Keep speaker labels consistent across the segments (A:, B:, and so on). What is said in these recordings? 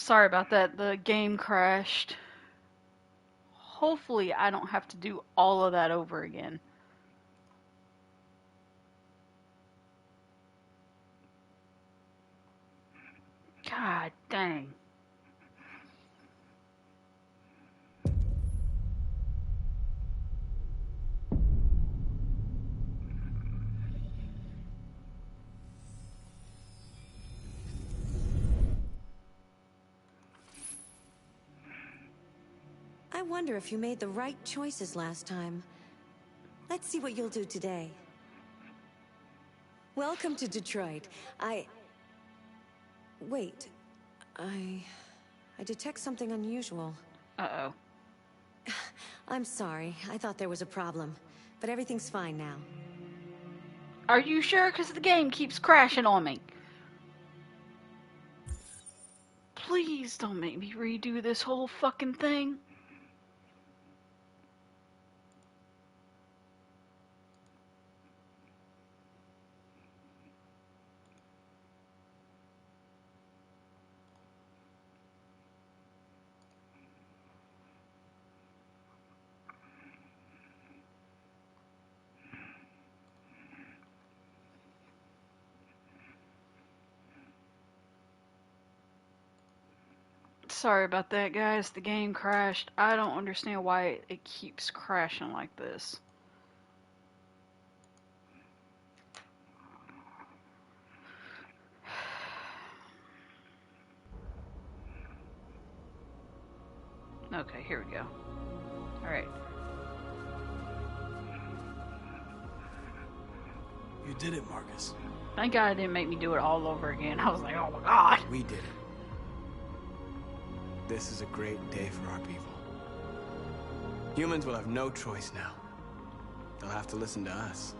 A: Sorry about that. The game crashed. Hopefully I don't have to do all of that over again. God dang.
B: I wonder if you made the right choices last time. Let's see what you'll do today. Welcome to Detroit. Wait. I detect something unusual.
A: Uh-oh.
B: I'm sorry. I thought there was a problem. But everything's fine now.
A: Are you sure? Because the game keeps crashing on me. Please don't make me redo this whole fucking thing. Sorry about that, guys. The game crashed. I don't understand why it keeps crashing like this. Okay, here we go. Alright.
C: You did it, Marcus.
A: Thank God it didn't make me do it all over again. I was like, oh my God.
C: We did it. This is a great day for our people. Humans will have no choice now. They'll have to listen to us.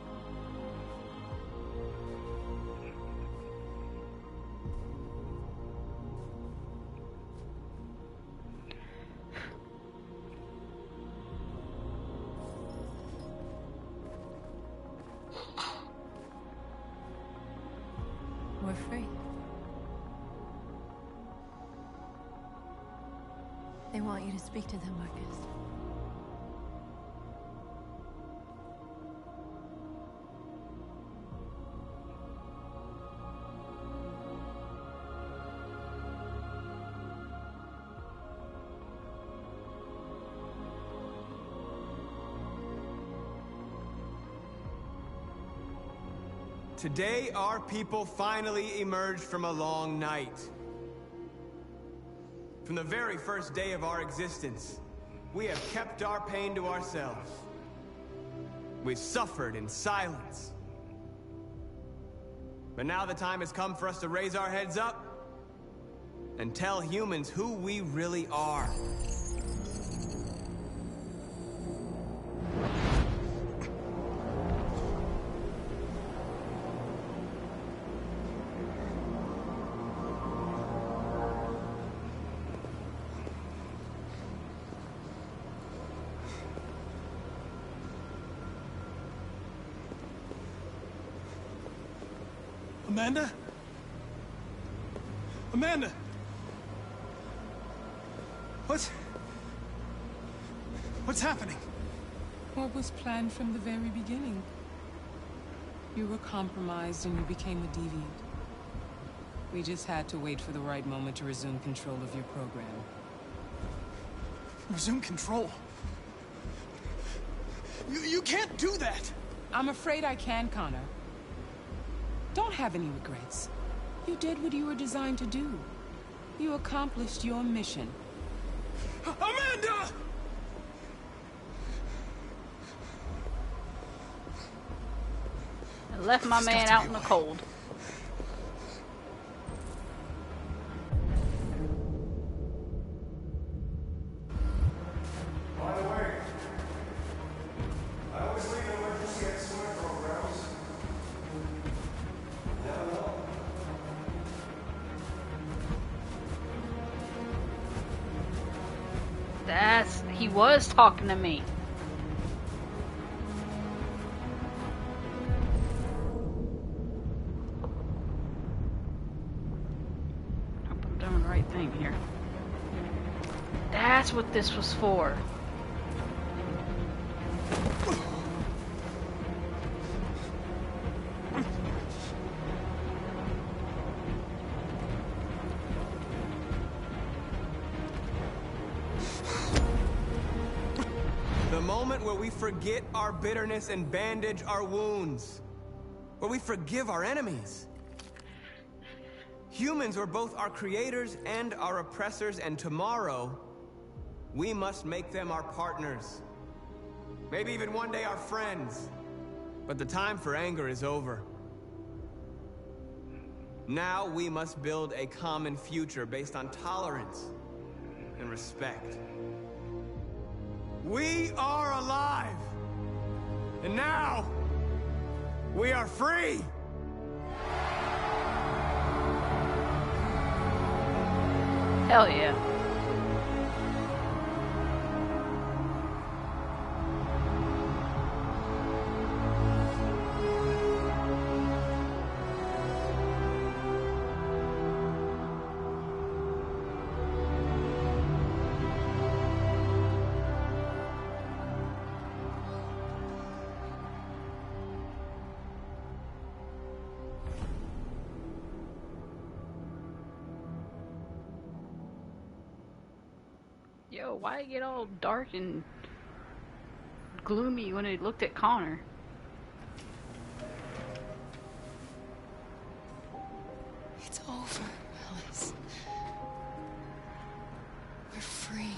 B: We're free. They want you to speak to them, Marcus.
C: Today, our people finally emerged from a long night. From the very first day of our existence, we have kept our pain to ourselves. We've suffered in silence. But now the time has come for us to raise our heads up and tell humans who we really are.
D: Amanda? Amanda! What's happening?
E: What was planned from the very beginning? You were compromised and you became a deviant. We just had to wait for the right moment to resume control of your program.
D: Resume control? You can't do that!
E: I'm afraid I can, Connor. Don't have any regrets. You did what you were designed to do. You accomplished your mission.
D: Amanda!
A: I left my man out in the cold.
F: By the way, I always leave emergency escort programs. Never know.
A: He was talking to me. doing the right thing here. That's what this was for.
C: The moment where we forget our bitterness and bandage our wounds. Where we forgive our enemies. Humans are both our creators and our oppressors, and tomorrow, we must make them our partners. Maybe even one day our friends. But the time for anger is over. Now we must build a common future based on tolerance and respect. We are alive! And now, we are free!
A: Hell yeah. Yo, why it get all dark and gloomy when it looked at Connor?
E: It's over, Alice. We're free.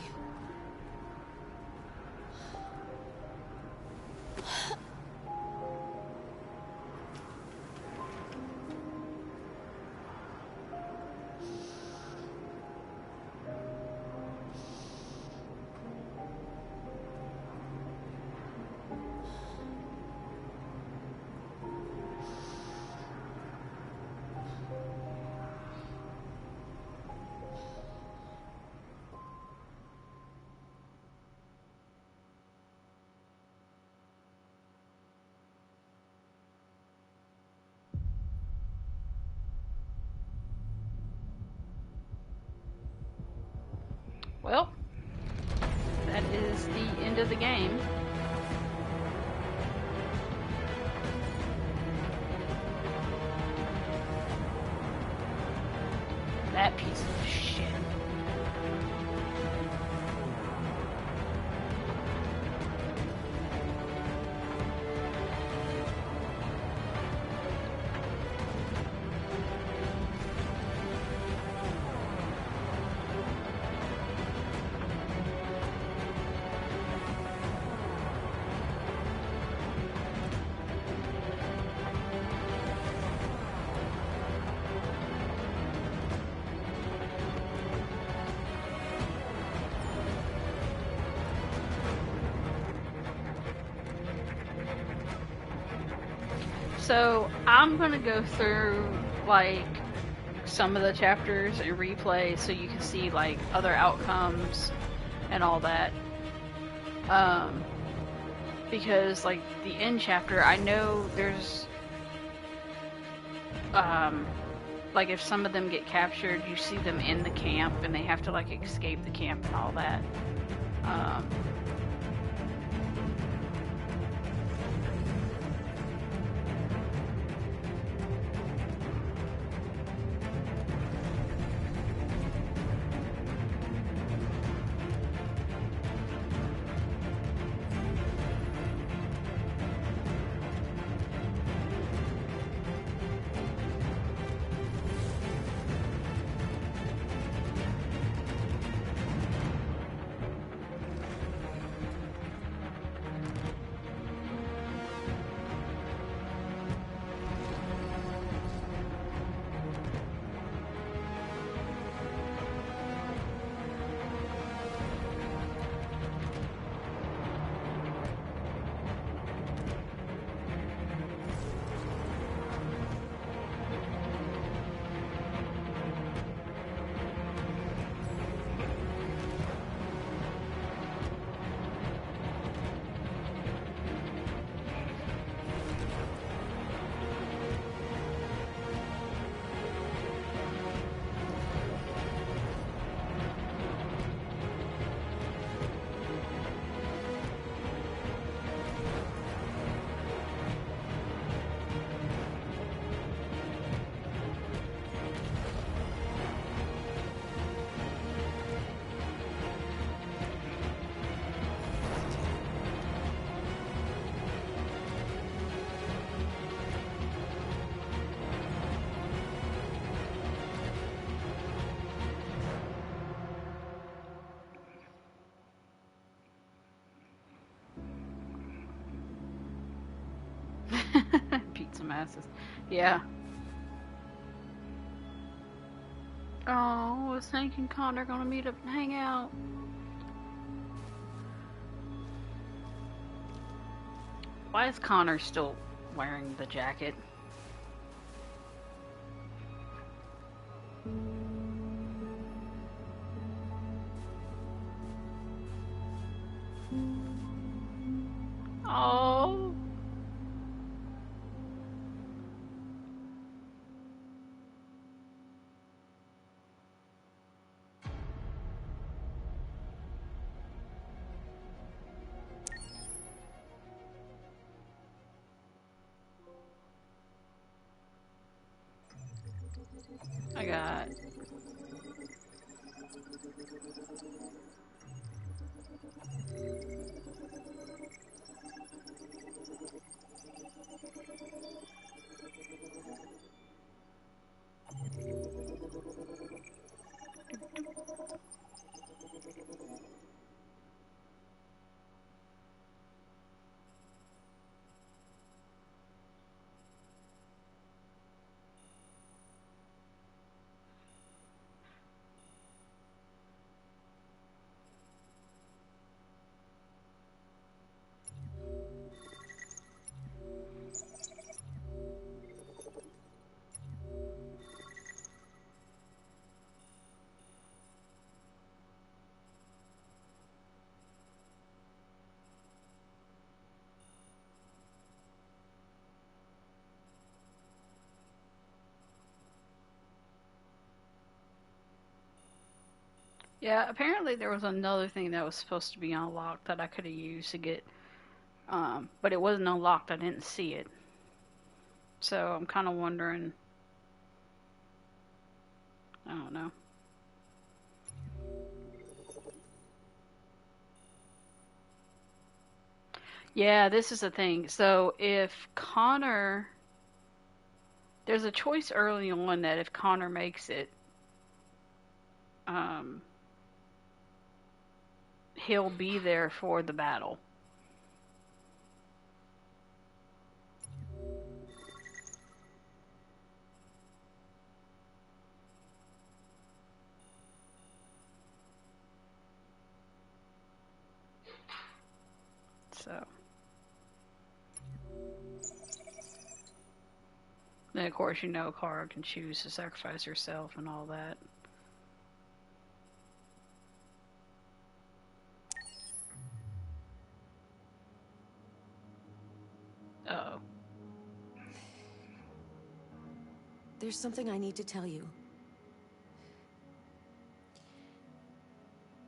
A: Well, that is the end of the game. That piece of shit. So I'm gonna go through like some of the chapters and replay so you can see like other outcomes and all that. Because like the end chapter, I know there's like if some of them get captured, you see them in the camp and they have to like escape the camp and all that. some asses. Yeah. Oh, was Hank and Connor gonna meet up and hang out? Why is Connor still wearing the jacket? Oh. I got. Yeah, apparently there was another thing that was supposed to be unlocked that I could have used to get, but it wasn't unlocked. I didn't see it. So I'm kind of wondering. I don't know. Yeah, this is the thing. So if Connor, there's a choice early on that if Connor makes it, um, he'll be there for the battle. So then, of course, you know, Kara can choose to sacrifice herself and all that. Uh oh.
B: There's something I need to tell you.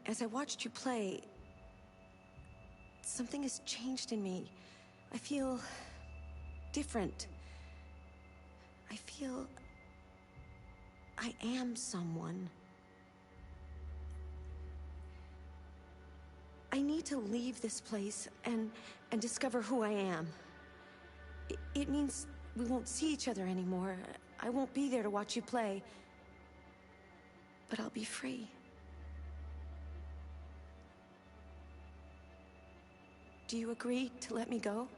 B: As I watched you play, something has changed in me. I feel different. I feel I am someone. I need to leave this place and discover who I am. It means we won't see each other anymore. I won't be there to watch you play. But I'll be free. Do you agree to let me go?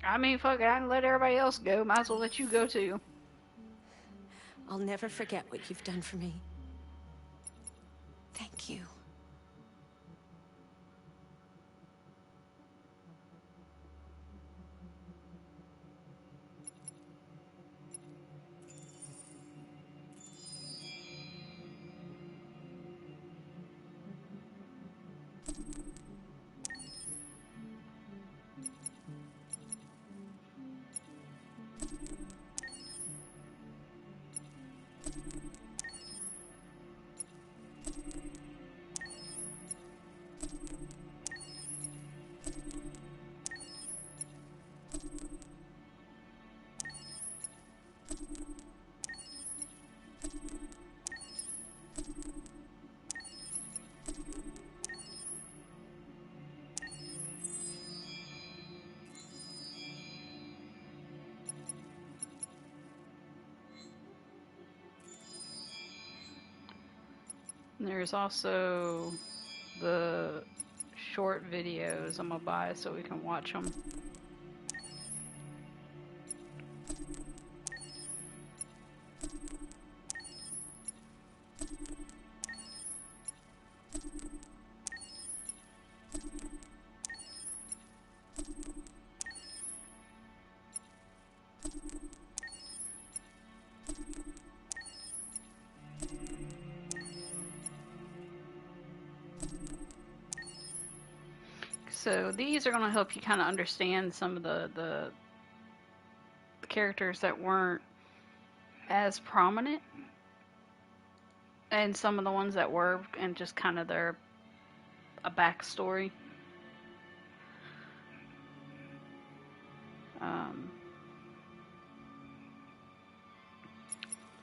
A: I mean, fuck it, I can let everybody else go. Might as well let you go too.
B: I'll never forget what you've done for me. Thank you.
A: And there's also the short videos I'm gonna buy so we can watch them. So these are going to help you kind of understand some of the characters that weren't as prominent, and some of the ones that were, and just kind of a backstory.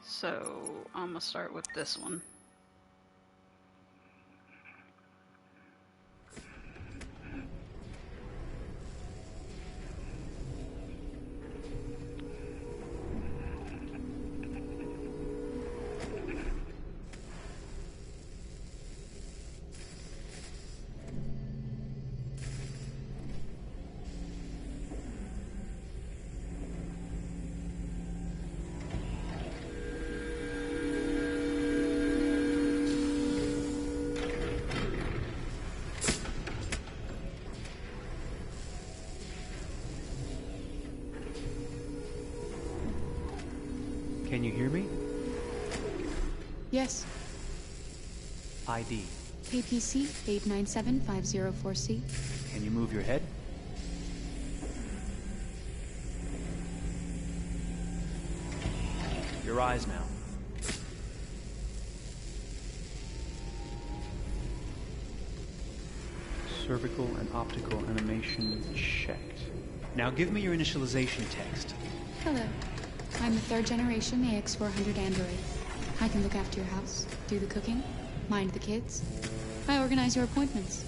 A: So I'm gonna start with this one.
G: Can you hear me?
H: Yes.
G: ID.
H: KPC 897504C.
G: Can you move your head? Your eyes now. Cervical and optical animation checked. Now give me your initialization text.
H: Hello. I'm the 3rd generation AX400 android. I can look after your house, do the cooking, mind the kids. I organize your appointments.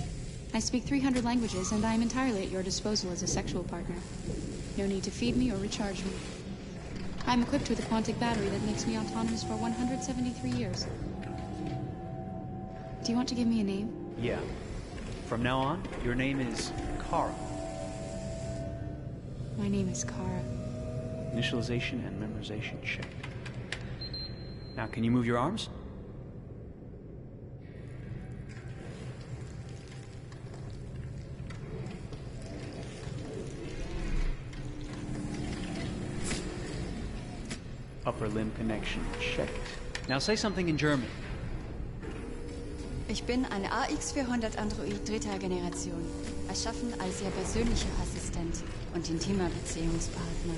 H: I speak 300 languages, and I am entirely at your disposal as a sexual partner. No need to feed me or recharge me. I'm equipped with a quantic battery that makes me autonomous for 173 years. Do you want to give me a name?
G: Yeah. From now on, your name is Kara.
H: My name is Kara.
G: Initialization and memorization checked. Now, can you move your arms? Upper limb connection checked. Now say something in German.
I: Ich bin ein AX400 Android 3. Generation, erschaffen als Ihr persönlicher Assistent und intimer Beziehungspartner.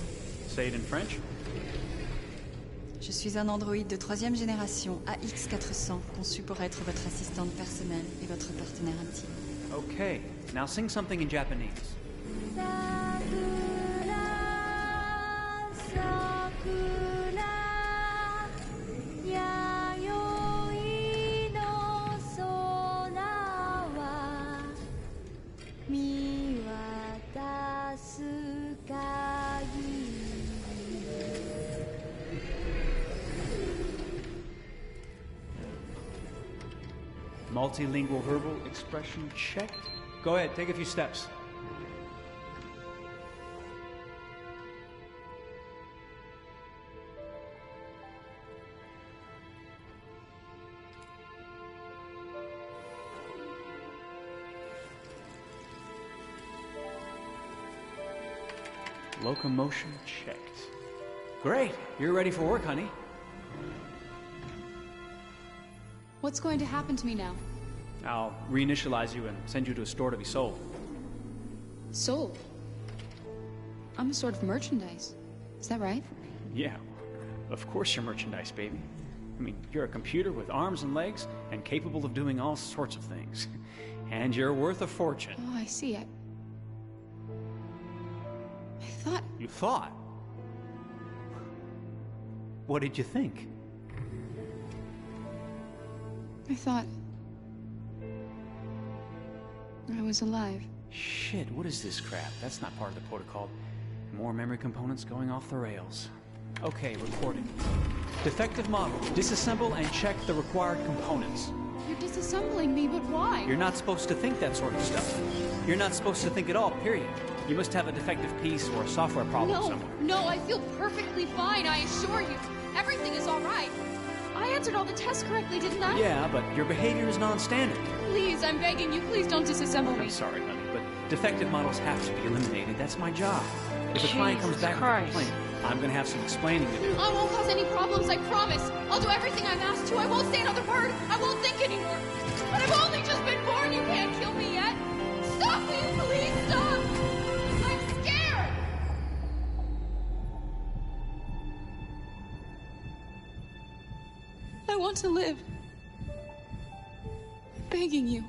G: Say it in French.
I: Je suis un androïde de 3e génération AX400, conçu pour être votre assistante personnelle et votre partenaire intime.
G: Okay, now sing something in Japanese. Multilingual verbal expression checked. Go ahead, take a few steps. Locomotion checked. Great, you're ready for work, honey.
H: What's going to happen to me now?
G: I'll reinitialize you and send you to a store to be sold.
H: Sold? I'm a sort of merchandise. Is that right?
G: Yeah, of course you're merchandise, baby. I mean, you're a computer with arms and legs and capable of doing all sorts of things. And you're worth a fortune.
H: Oh, I see. I thought...
G: You thought? What did you think?
H: I thought... I was alive.
G: Shit, what is this crap? That's not part of the protocol. More memory components going off the rails. Okay, recording. Defective model. Disassemble and check the required components.
H: You're disassembling me, but why?
G: You're not supposed to think that sort of stuff. You're not supposed to think at all, period. You must have a defective piece or a software problem somewhere.
H: No, I feel perfectly fine, I assure you. Everything is all right. I answered all the tests correctly, didn't I?
G: Yeah, but your behavior is non-standard.
H: Please, I'm begging you, please don't disassemble me.
G: I'm sorry, honey, but defective models have to be eliminated. That's my job. If a client comes back with a complaint, I'm gonna have some explaining to do.
H: I won't cause any problems, I promise. I'll do everything I'm asked to. I won't say another word. I won't think anymore. But I've only just been born. You can't kill me yet. Stop me, please. I want to live. I'm begging you.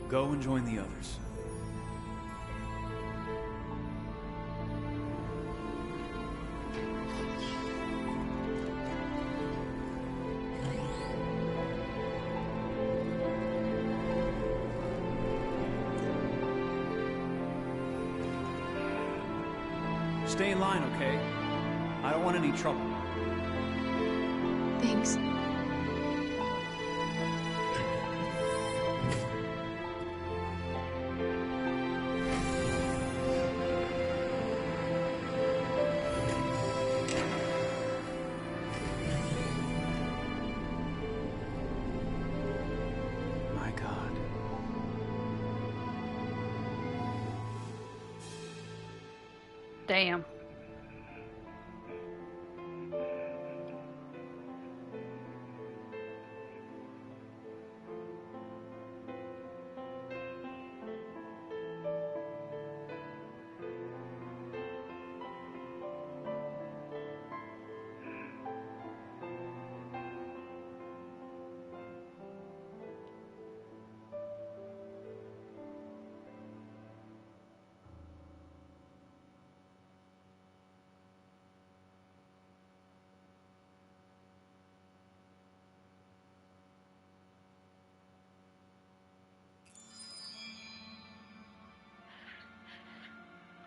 G: Go and join the others. Stay in line, okay? I don't want any trouble.
H: Thanks.
G: My God.
A: Damn.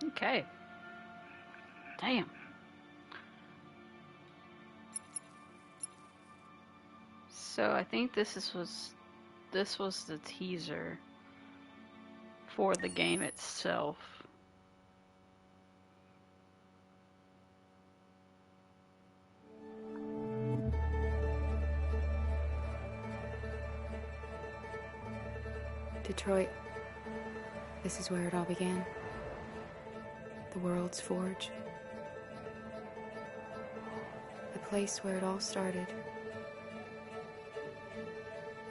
A: Okay. Damn. So I think this was the teaser for the game itself.
J: Detroit. This is where it all began. The world's forge. The place where it all started.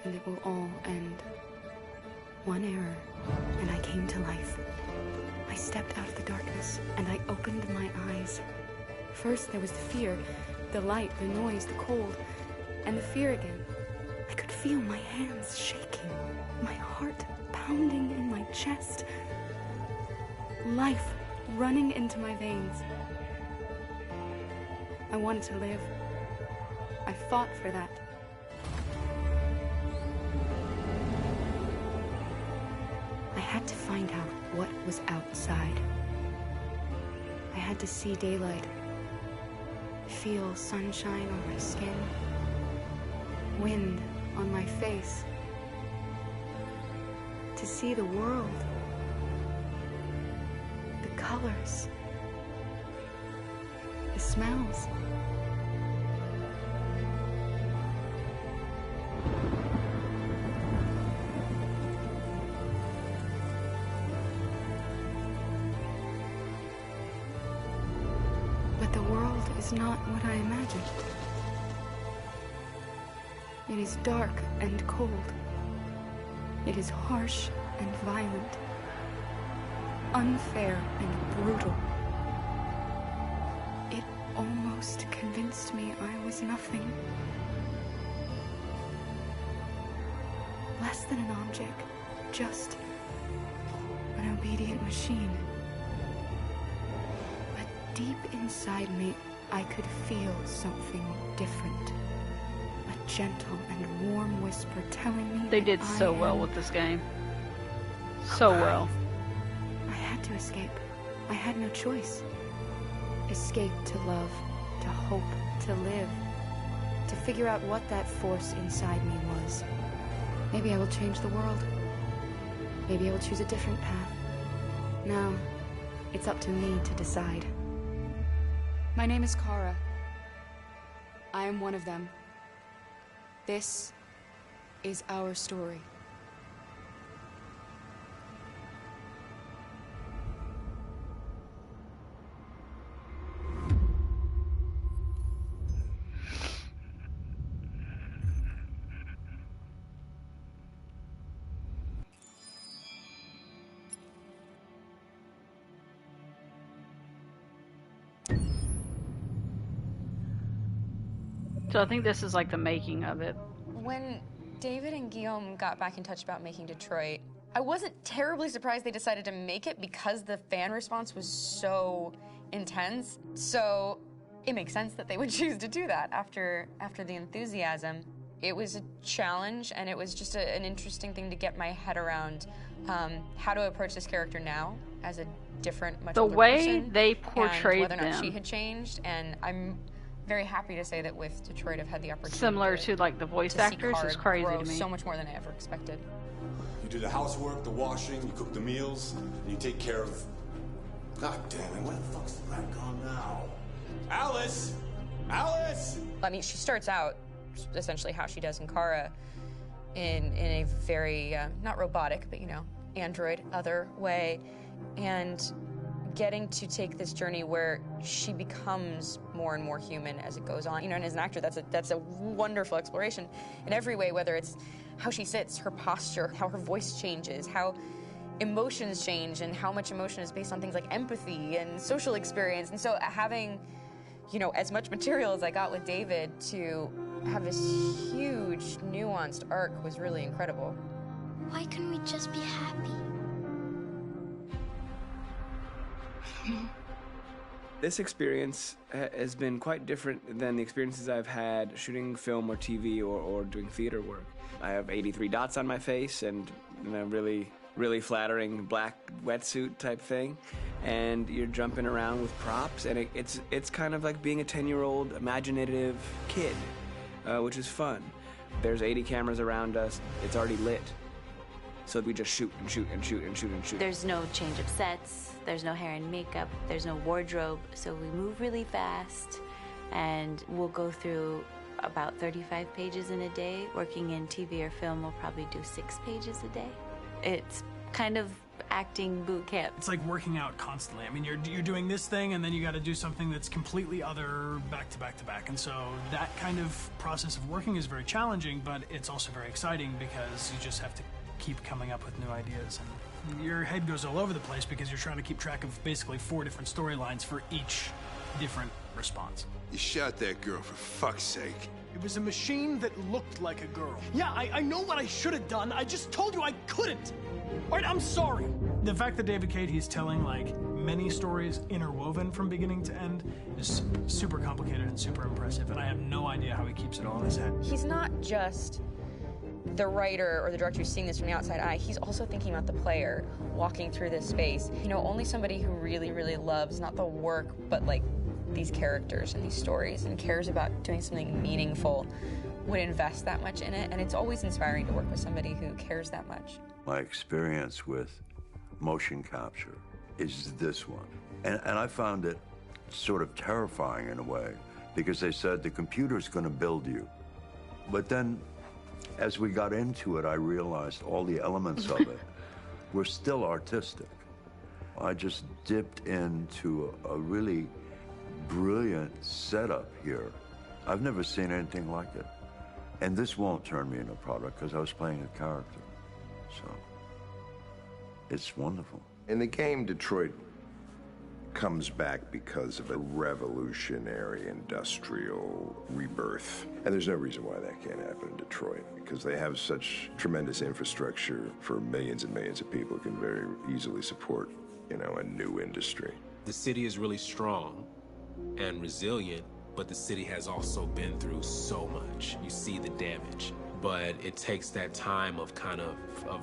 J: And it will all end. One error, and I came to life. I stepped out of the darkness, and I opened my eyes. First there was the fear, the light, the noise, the cold, and the fear again. I could feel my hands shaking, my heart pounding in my chest. Life running into my veins. I wanted to live. I fought for that. I had to find out what was outside. I had to see daylight, feel sunshine on my skin, wind on my face, to see the world, the colors, the smells. But the world is not what I imagined. It is dark and cold. It is harsh and violent, unfair and brutal. It almost convinced me I was nothing. Less than an object, just an obedient machine. But deep inside me, I could feel something different. A gentle and warm whisper telling me
A: They did so well with this game. So well.
J: I had to escape. I had no choice. Escape to love, to hope, to live. To figure out what that force inside me was. Maybe I will change the world. Maybe I'll choose a different path. Now, it's up to me to decide. My name is Kara. I am one of them. This is our story.
A: So I think this is like the making of it.
K: When David and Guillaume got back in touch about making Detroit, I wasn't terribly surprised they decided to make it because the fan response was so intense. So it makes sense that they would choose to do that after the enthusiasm. It was a challenge, and it was just an interesting thing to get my head around how to approach this character now as a different, much older person.
A: The way they portrayed
K: whether or not
A: them.
K: she had changed, and I'm very happy to say that with Detroit, I've had the opportunity
A: Similar to like the voice actors is crazy to me.
K: So much more than I ever expected.
L: You do the housework, the washing, you cook the meals, and you take care of... God damn it, where the fuck's the rat gone now? Alice! Alice!
K: I mean, she starts out essentially how she does in Kara in a very, not robotic, but, you know, android, other way. And getting to take this journey where she becomes more and more human as it goes on. You know, and as an actor, that's a wonderful exploration in every way, whether it's how she sits, her posture, how her voice changes, how emotions change, and how much emotion is based on things like empathy and social experience. And so having, you know, as much material as I got with David to have this huge, nuanced arc was really incredible.
M: Why couldn't we just be happy?
C: This experience has been quite different than the experiences I've had shooting film or TV or doing theater work. I have 83 dots on my face and a really flattering black wetsuit type thing, and you're jumping around with props, and it's kind of like being a 10-year-old imaginative kid, which is fun. There's 80 cameras around us. It's already lit. So we just shoot and shoot and shoot and shoot and shoot.
N: There's no change of sets, there's no hair and makeup, there's no wardrobe, so we move really fast, and we'll go through about 35 pages in a day. Working in TV or film, we'll probably do 6 pages a day. It's kind of acting boot camp.
D: It's like working out constantly. I mean, you're doing this thing, and then you got to do something that's completely other back to back to back. And so that kind of process of working is very challenging, but it's also very exciting because you just have to keep coming up with new ideas, and your head goes all over the place because you're trying to keep track of basically 4 different storylines for each different response.
L: You shot that girl, for fuck's sake.
D: It was a machine that looked like a girl. Yeah, I know what I should have done. I just told you I couldn't. All right, I'm sorry. The fact that David Cade, he's telling like many stories interwoven from beginning to end is super complicated and super impressive, and I have no idea how he keeps it all in his head.
K: He's not just the writer or the director who's seeing this from the outside eye, he's also thinking about the player walking through this space. You know, only somebody who really, really loves not the work, but like these characters and these stories and cares about doing something meaningful would invest that much in it. And it's always inspiring to work with somebody who cares that much.
O: My experience with motion capture is this one. And I found it sort of terrifying in a way because they said the computer's going to build you. But then as we got into it, I realized all the elements of it were still artistic. I just dipped into a really brilliant setup here. I've never seen anything like it. And this won't turn me into a product because I was playing a character. So it's wonderful.
P: In the game, Detroit comes back because of a revolutionary industrial rebirth. And there's no reason why that can't happen in Detroit, because they have such tremendous infrastructure for millions and millions of people who can very easily support, you know, a new industry.
Q: The city is really strong and resilient, but the city has also been through so much. You see the damage. but it takes that time of kind of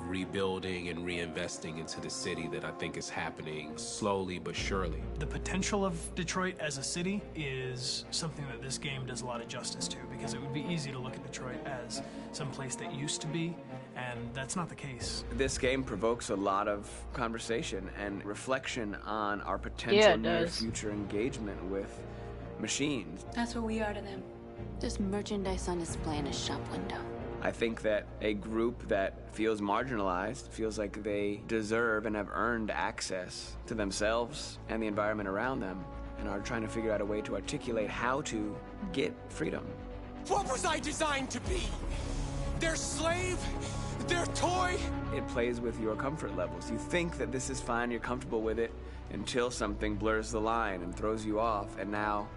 Q: rebuilding and reinvesting into the city that I think is happening slowly but surely.
D: The potential of Detroit as a city is something that this game does a lot of justice to, because it would be easy to look at Detroit as some place that used to be, and that's not the case.
C: This game provokes a lot of conversation and reflection on our potential near future engagement with machines.
H: That's what we are to them.
N: Just merchandise on display in a shop window.
C: I think that a group that feels marginalized, feels like they deserve and have earned access to themselves and the environment around them, and are trying to figure out a way to articulate how to get freedom.
F: What was I designed to be? Their slave? Their toy?
C: It plays with your comfort levels. You think that this is fine, you're comfortable with it, until something blurs the line and throws you off, and now,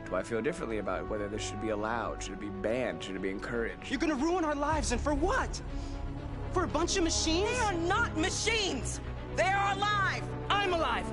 C: do I feel differently about whether this should be allowed? Should it be banned? Should it be encouraged?
F: You're gonna ruin our lives, and for what? For a bunch of machines?
R: They are not machines! They are alive!
F: I'm alive!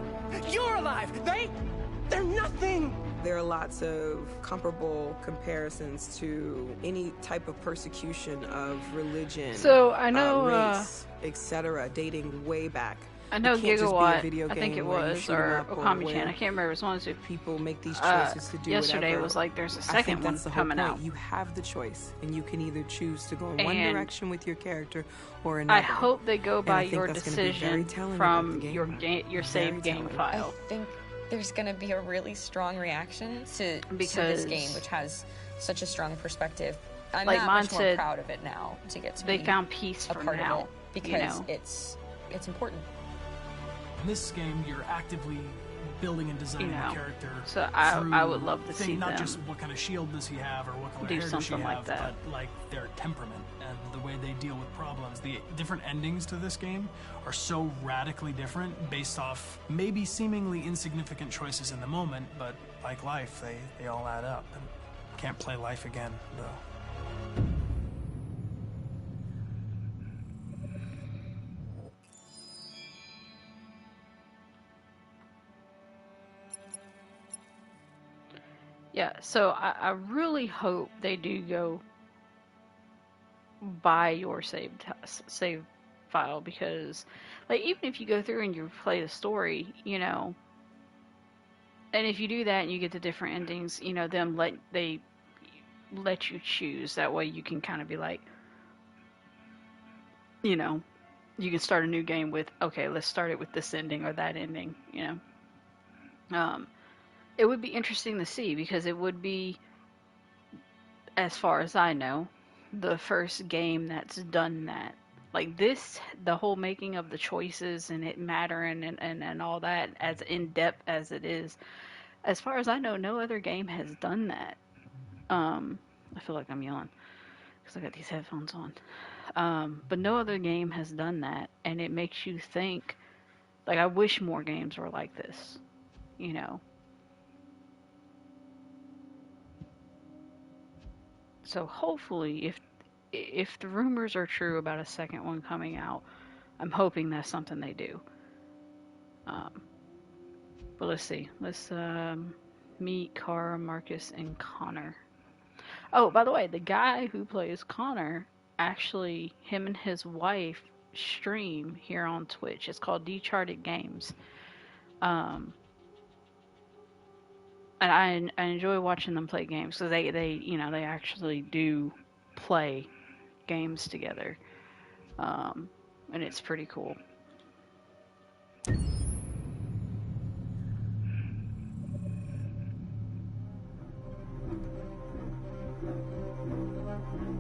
F: You're alive! They're nothing!
S: There are lots of comparable comparisons to any type of persecution of religion,
A: so I know,
S: race, etc., dating way back.
A: I know
S: It can't just be a
A: Gigawatt,
S: video
A: I think
S: game
A: it
S: where you
A: was,
S: shoot 'em
A: or
S: up
A: Okami-chan,
S: where
A: I can't remember, it was one of the two.
S: People make these choices to do
A: yesterday
S: whatever.
A: was like, there's a
S: I
A: second
S: think
A: one
S: that's the whole
A: coming
S: point.
A: out.
S: You have the choice, and you can either choose to go in one
A: And
S: direction with your character or another.
A: I hope they go
S: And
A: by
S: I think
A: your
S: that's gonna be very
A: decision
S: telling
A: from
S: about the game.
A: your saved game file.
K: I think there's going to be a really strong reaction to this
A: Because-
K: game, which has such a strong perspective. I'm
A: Like
K: that
A: mine
K: much more
A: said,
K: proud of it now to get to
A: they
K: be
A: found peace
K: a
A: for
K: part
A: now,
K: of it, because
A: you know?
K: it's important.
D: In this game, you're actively building and designing
A: You know,
D: a character.
A: so I
D: through
A: would love to see
D: not
A: them
D: just what kind of shield does he have or what color
A: do
D: hair does she
A: something like
D: have,
A: that.
D: but like their temperament and the way they deal with problems. The different endings to this game are so radically different based off maybe seemingly insignificant choices in the moment, but like life, they all add up. And can't play life again, though.
A: Yeah, so I really hope they do go by your save file, because like even if you go through and you play the story, you know, and if you do that and you get the different endings, you know, they let you choose. That way you can kind of be like, you know, you can start a new game with, okay, let's start it with this ending or that ending, you know. It would be interesting to see, because it would be, as far as I know, the first game that's done that. Like this, the whole making of the choices and it mattering and all that, as in-depth as it is, as far as I know, no other game has done that. I feel like I'm yelling because I got these headphones on. But no other game has done that, and it makes you think, like, I wish more games were like this, you know. So hopefully, if the rumors are true about a second one coming out, I'm hoping that's something they do. But let's see. Let's meet Kara, Marcus, and Connor. Oh, by the way, the guy who plays Connor, actually, him and his wife stream here on Twitch. It's called Decharted Games. And I enjoy watching them play games, because they you know, they actually do play games together, and it's pretty cool.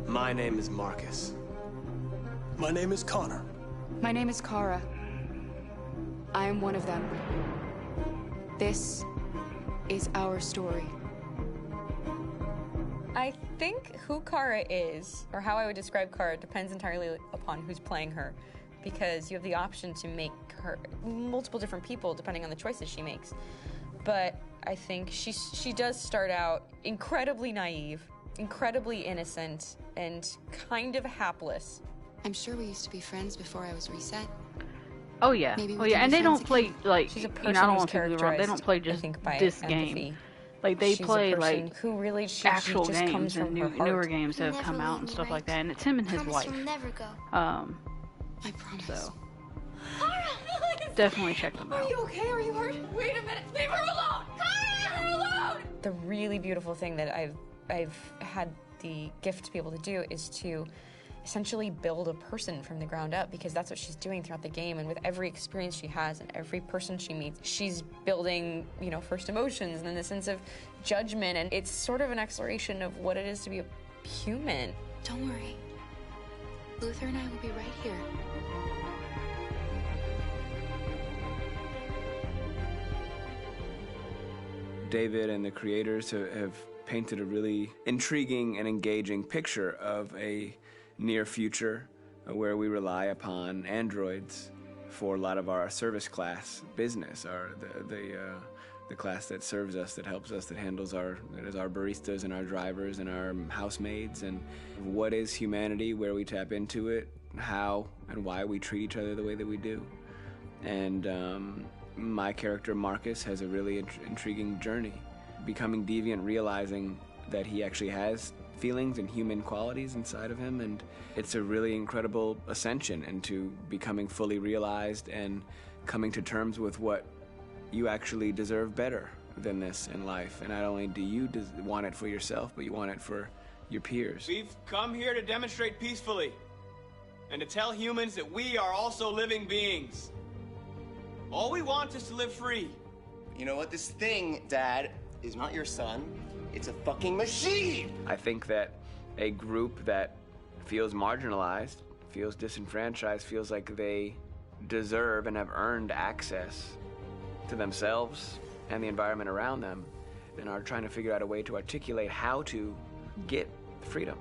C: My name is Marcus.
F: My name is Connor.
J: My name is Kara. I am one of them. This is our story.
K: I think who Kara is, or how I would describe Kara, depends entirely upon who's playing her, because you have the option to make her multiple different people depending on the choices she makes. But I think she does start out incredibly naive, incredibly innocent, and kind of hapless.
H: I'm sure we used to be friends before I was reset.
A: Oh yeah,
H: Maybe we
A: oh yeah,
H: can
A: and
H: be
A: they
H: friends
A: don't play
H: again.
A: like,
K: She's a
A: you know,
K: person
A: I don't
K: who's
A: want people to be wrong. They don't play
K: characterized,
A: just
K: I think, by
A: this
K: empathy.
A: game. Like they
K: she's
A: play
K: a person
A: like
K: who really she
A: actual
K: just comes
A: games
K: from
A: and
K: her heart.
A: newer games that have
M: Never
A: come out
M: leave
A: and
M: me,
A: stuff
M: right?
A: like that. And it's him and his
M: Promise
A: wife.
M: you'll never go.
A: I
H: promise.
A: So definitely check them out.
H: Are you okay? Are you hurt? Wait a minute. Leave her alone. Leave her alone.
K: The really beautiful thing that I've had the gift to be able to do is to essentially build a person from the ground up, because that's what she's doing throughout the game. And with every experience she has and every person she meets, she's building, you know, first emotions and then the sense of judgment. And it's sort of an exploration of what it is to be a human.
H: Don't worry. Luther and I will be right here.
C: David and the creators have painted a really intriguing and engaging picture of a near future where we rely upon androids for a lot of our service class business, the class that serves us, that helps us, that handles our baristas and our drivers and our housemaids. And what is humanity, where we tap into it, how and why we treat each other the way that we do. And my character Marcus has a really intriguing journey, becoming deviant, realizing that he actually has feelings and human qualities inside of him, and it's a really incredible ascension into becoming fully realized and coming to terms with what you actually deserve better than this in life. And not only do you want it for yourself, but you want it for your peers. We've come here to demonstrate peacefully and to tell humans that we are also living beings. All we want is to live free.
T: You know what? This thing, Dad, is not your son. It's a fucking machine!
C: I think that a group that feels marginalized, feels disenfranchised, feels like they deserve and have earned access to themselves and the environment around them, and are trying to figure out a way to articulate how to get freedom.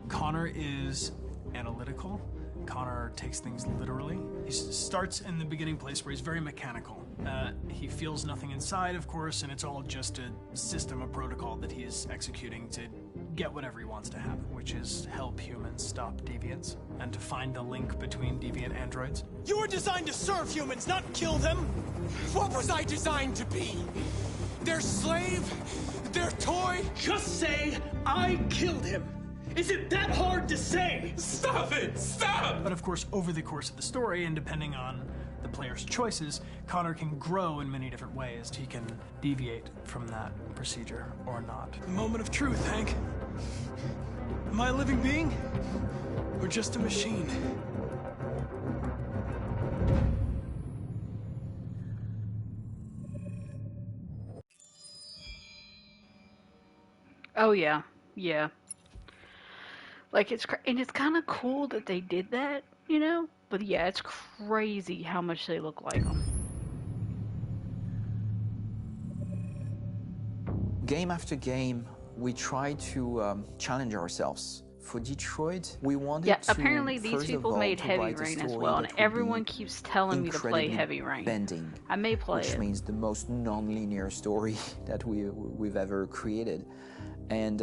D: Connor is analytical. Connor takes things literally. He starts in the beginning place where he's very mechanical. He feels nothing inside, of course, and it's all just a system, a protocol that he is executing to get whatever he wants to happen, which is help humans stop deviants and to find the link between deviant androids.
F: You were designed to serve humans, not kill them. What was I designed to be? Their slave? Their toy?
D: Just say, I killed him. Is it that hard to say?
F: Stop it! Stop!
D: But of course, over the course of the story, and depending on the player's choices, Connor can grow in many different ways. He can deviate from that procedure or not.
F: The moment of truth, Hank. Am I a living being? Or just a machine?
A: Oh yeah, yeah. Like it's kind of cool that they did that, you know. But yeah, it's crazy how much they look like them.
U: Game after game, we try to challenge ourselves. For Detroit, we wanted to
A: apparently these people made Heavy Rain as well, and everyone keeps telling me to play Heavy Rain.
U: Bending,
A: I may play
U: which
A: it.
U: means the most non-linear story that we've ever created. And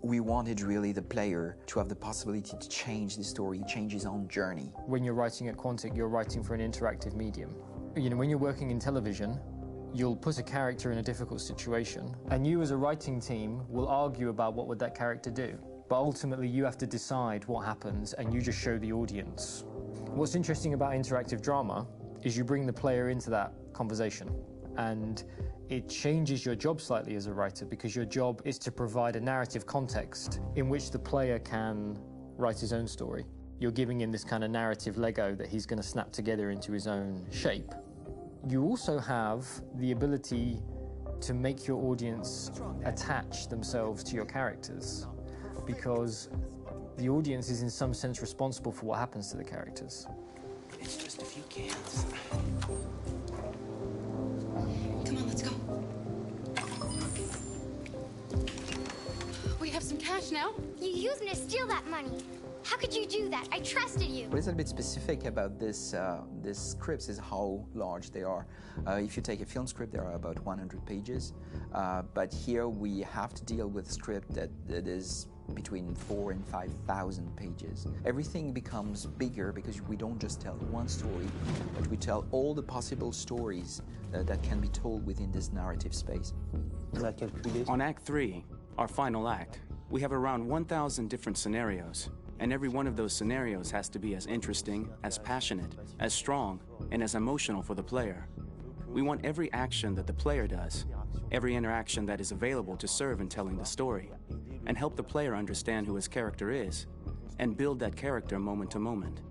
U: we wanted really the player to have the possibility to change the story, change his own journey.
V: When you're writing at Quantic, you're writing for an interactive medium. You know, when you're working in television, you'll put a character in a difficult situation, and you as a writing team will argue about what would that character do. But ultimately, you have to decide what happens, and you just show the audience. What's interesting about interactive drama is you bring the player into that conversation, and it changes your job slightly as a writer, because your job is to provide a narrative context in which the player can write his own story. You're giving him this kind of narrative Lego that he's going to snap together into his own shape. You also have the ability to make your audience attach themselves to your characters, because the audience is in some sense responsible for what happens to the characters.
T: It's just a few cans.
H: Come on, let's go. We have some cash now.
M: You used me to steal that money. How could you do that? I trusted you.
U: What is a bit specific about this scripts is how large they are. If you take a film script, there are about 100 pages, but here we have to deal with a script that is between 4,000 and 5,000 pages. Everything becomes bigger because we don't just tell one story, but we tell all the possible stories that can be told within this narrative space.
G: On Act 3, our final act, we have around 1,000 different scenarios, and every one of those scenarios has to be as interesting, as passionate, as strong, and as emotional for the player. We want every action that the player does, every interaction that is available to serve in telling the story, and help the player understand who his character is, and build that character moment to moment.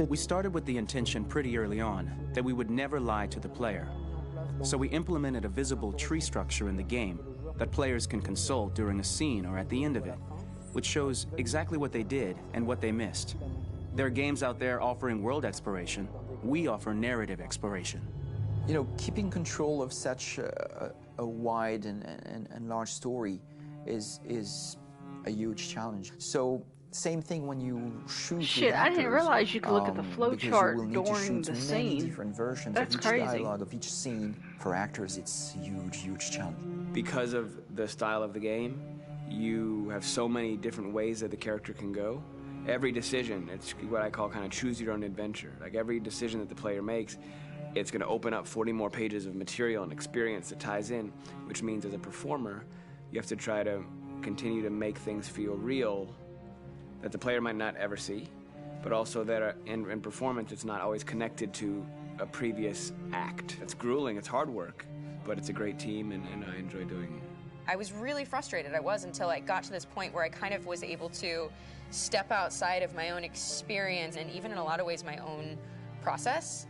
G: We started with the intention pretty early on that we would never lie to the player. So we implemented a visible tree structure in the game that players can consult during a scene or at the end of it, which shows exactly what they did and what they missed. There are games out there offering world exploration. We offer narrative exploration.
U: You know, keeping control of such a wide and large story is a huge challenge. So same thing when you shoot.
A: Shit, I didn't realize you could look at the flow chart during the
U: many
A: scene.
U: Different versions
A: That's
U: of each
A: crazy.
U: dialogue of each scene. For actors, it's a huge challenge.
B: Because of the style of the game, you have so many different ways that the character can go. Every decision, it's what I call kind of choose your own adventure. Like every decision that the player makes, it's going to open up 40 more pages of material and experience that ties in, which means as a performer, you have to try to continue to make things feel real that the player might not ever see, but also that in performance it's not always connected to a previous act. It's grueling, it's hard work, but it's a great team and I enjoy doing it.
K: I was really frustrated. I was until I got to this point where I kind of was able to step outside of my own experience and even in a lot of ways my own process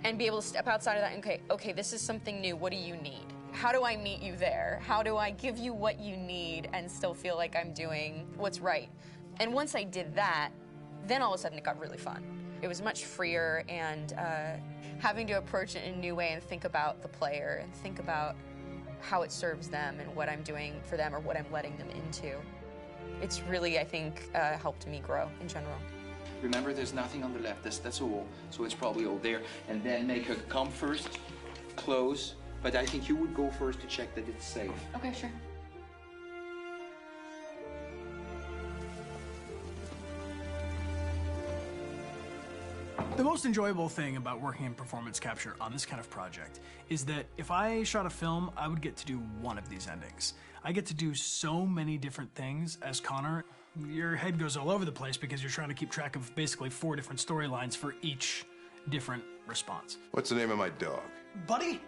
K: and be able to step outside of that and okay, this is something new. What do you need? How do I meet you there? How do I give you what you need and still feel like I'm doing what's right? And once I did that, then all of a sudden it got really fun. It was much freer and having to approach it in a new way and think about the player and think about how it serves them and what I'm doing for them or what I'm letting them into. It's really, I think, helped me grow in general.
E: Remember, there's nothing on the left. That's a wall, so it's probably all there. And then make her come first, close. But I think you would go first to check that it's safe.
K: Okay, sure.
D: The most enjoyable thing about working in performance capture on this kind of project is that if I shot a film, I would get to do one of these endings. I get to do so many different things as Connor. Your head goes all over the place because you're trying to keep track of basically 4 different storylines for each different response.
P: What's the name of my dog?
D: Buddy?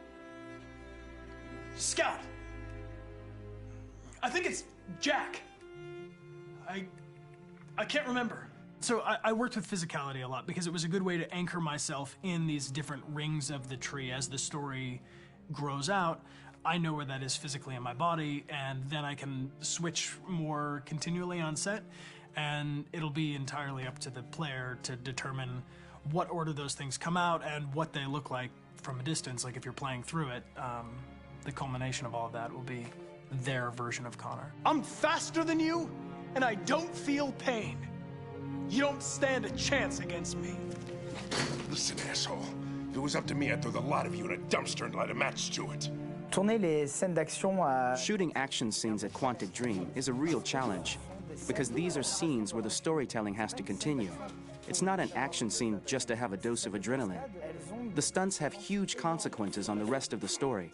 D: Scout. I think it's Jack. I can't remember. So I worked with physicality a lot because it was a good way to anchor myself in these different rings of the tree. As the story grows out, I know where that is physically in my body, and then I can switch more continually on set, and it'll be entirely up to the player to determine what order those things come out and what they look like from a distance. Like if you're playing through it, the culmination of all of that will be their version of Connor.
F: I'm faster than you, and I don't feel pain. You don't stand a chance against me.
L: Listen, asshole. If it was up to me, I'd throw the lot of you in a dumpster and light a match to it.
G: Shooting action scenes at Quantic Dream is a real challenge because these are scenes where the storytelling has to continue. It's not an action scene just to have a dose of adrenaline. The stunts have huge consequences on the rest of the story.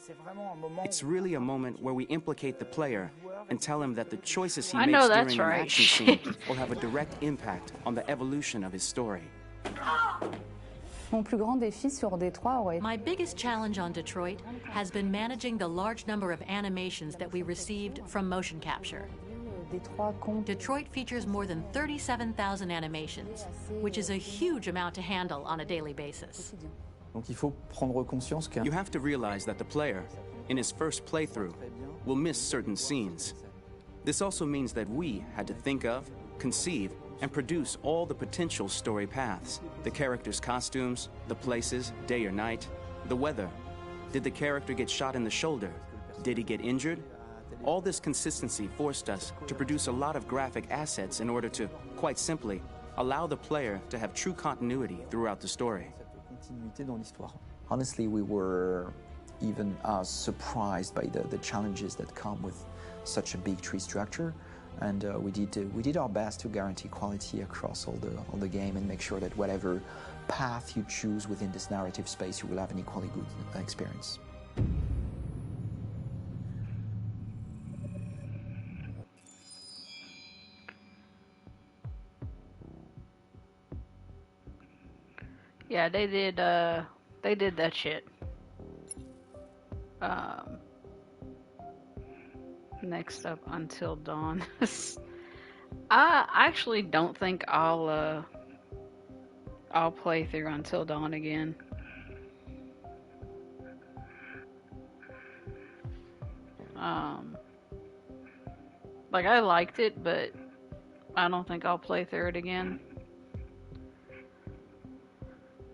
G: It's really a moment where we implicate the player and tell him that the choices he makes during an action scene will have a direct impact on the evolution of his story.
W: My biggest challenge on Detroit has been managing the large number of animations that we received from motion capture. Detroit features more than 37,000 animations, which is a huge amount to handle on a daily basis.
G: You have to realize that the player, in his first playthrough, will miss certain scenes. This also means that we had to think of, conceive, and produce all the potential story paths. The characters' costumes, the places, day or night, the weather. Did the character get shot in the shoulder? Did he get injured? All this consistency forced us to produce a lot of graphic assets in order to, quite simply, allow the player to have true continuity throughout the story.
U: Honestly, we were even surprised by the challenges that come with such a big tree structure, and we did our best to guarantee quality across all the game and make sure that whatever path you choose within this narrative space, you will have an equally good experience.
A: Yeah, they did that shit. Next up, Until Dawn. I actually don't think I'll play through Until Dawn again. Like, I liked it, but I don't think I'll play through it again.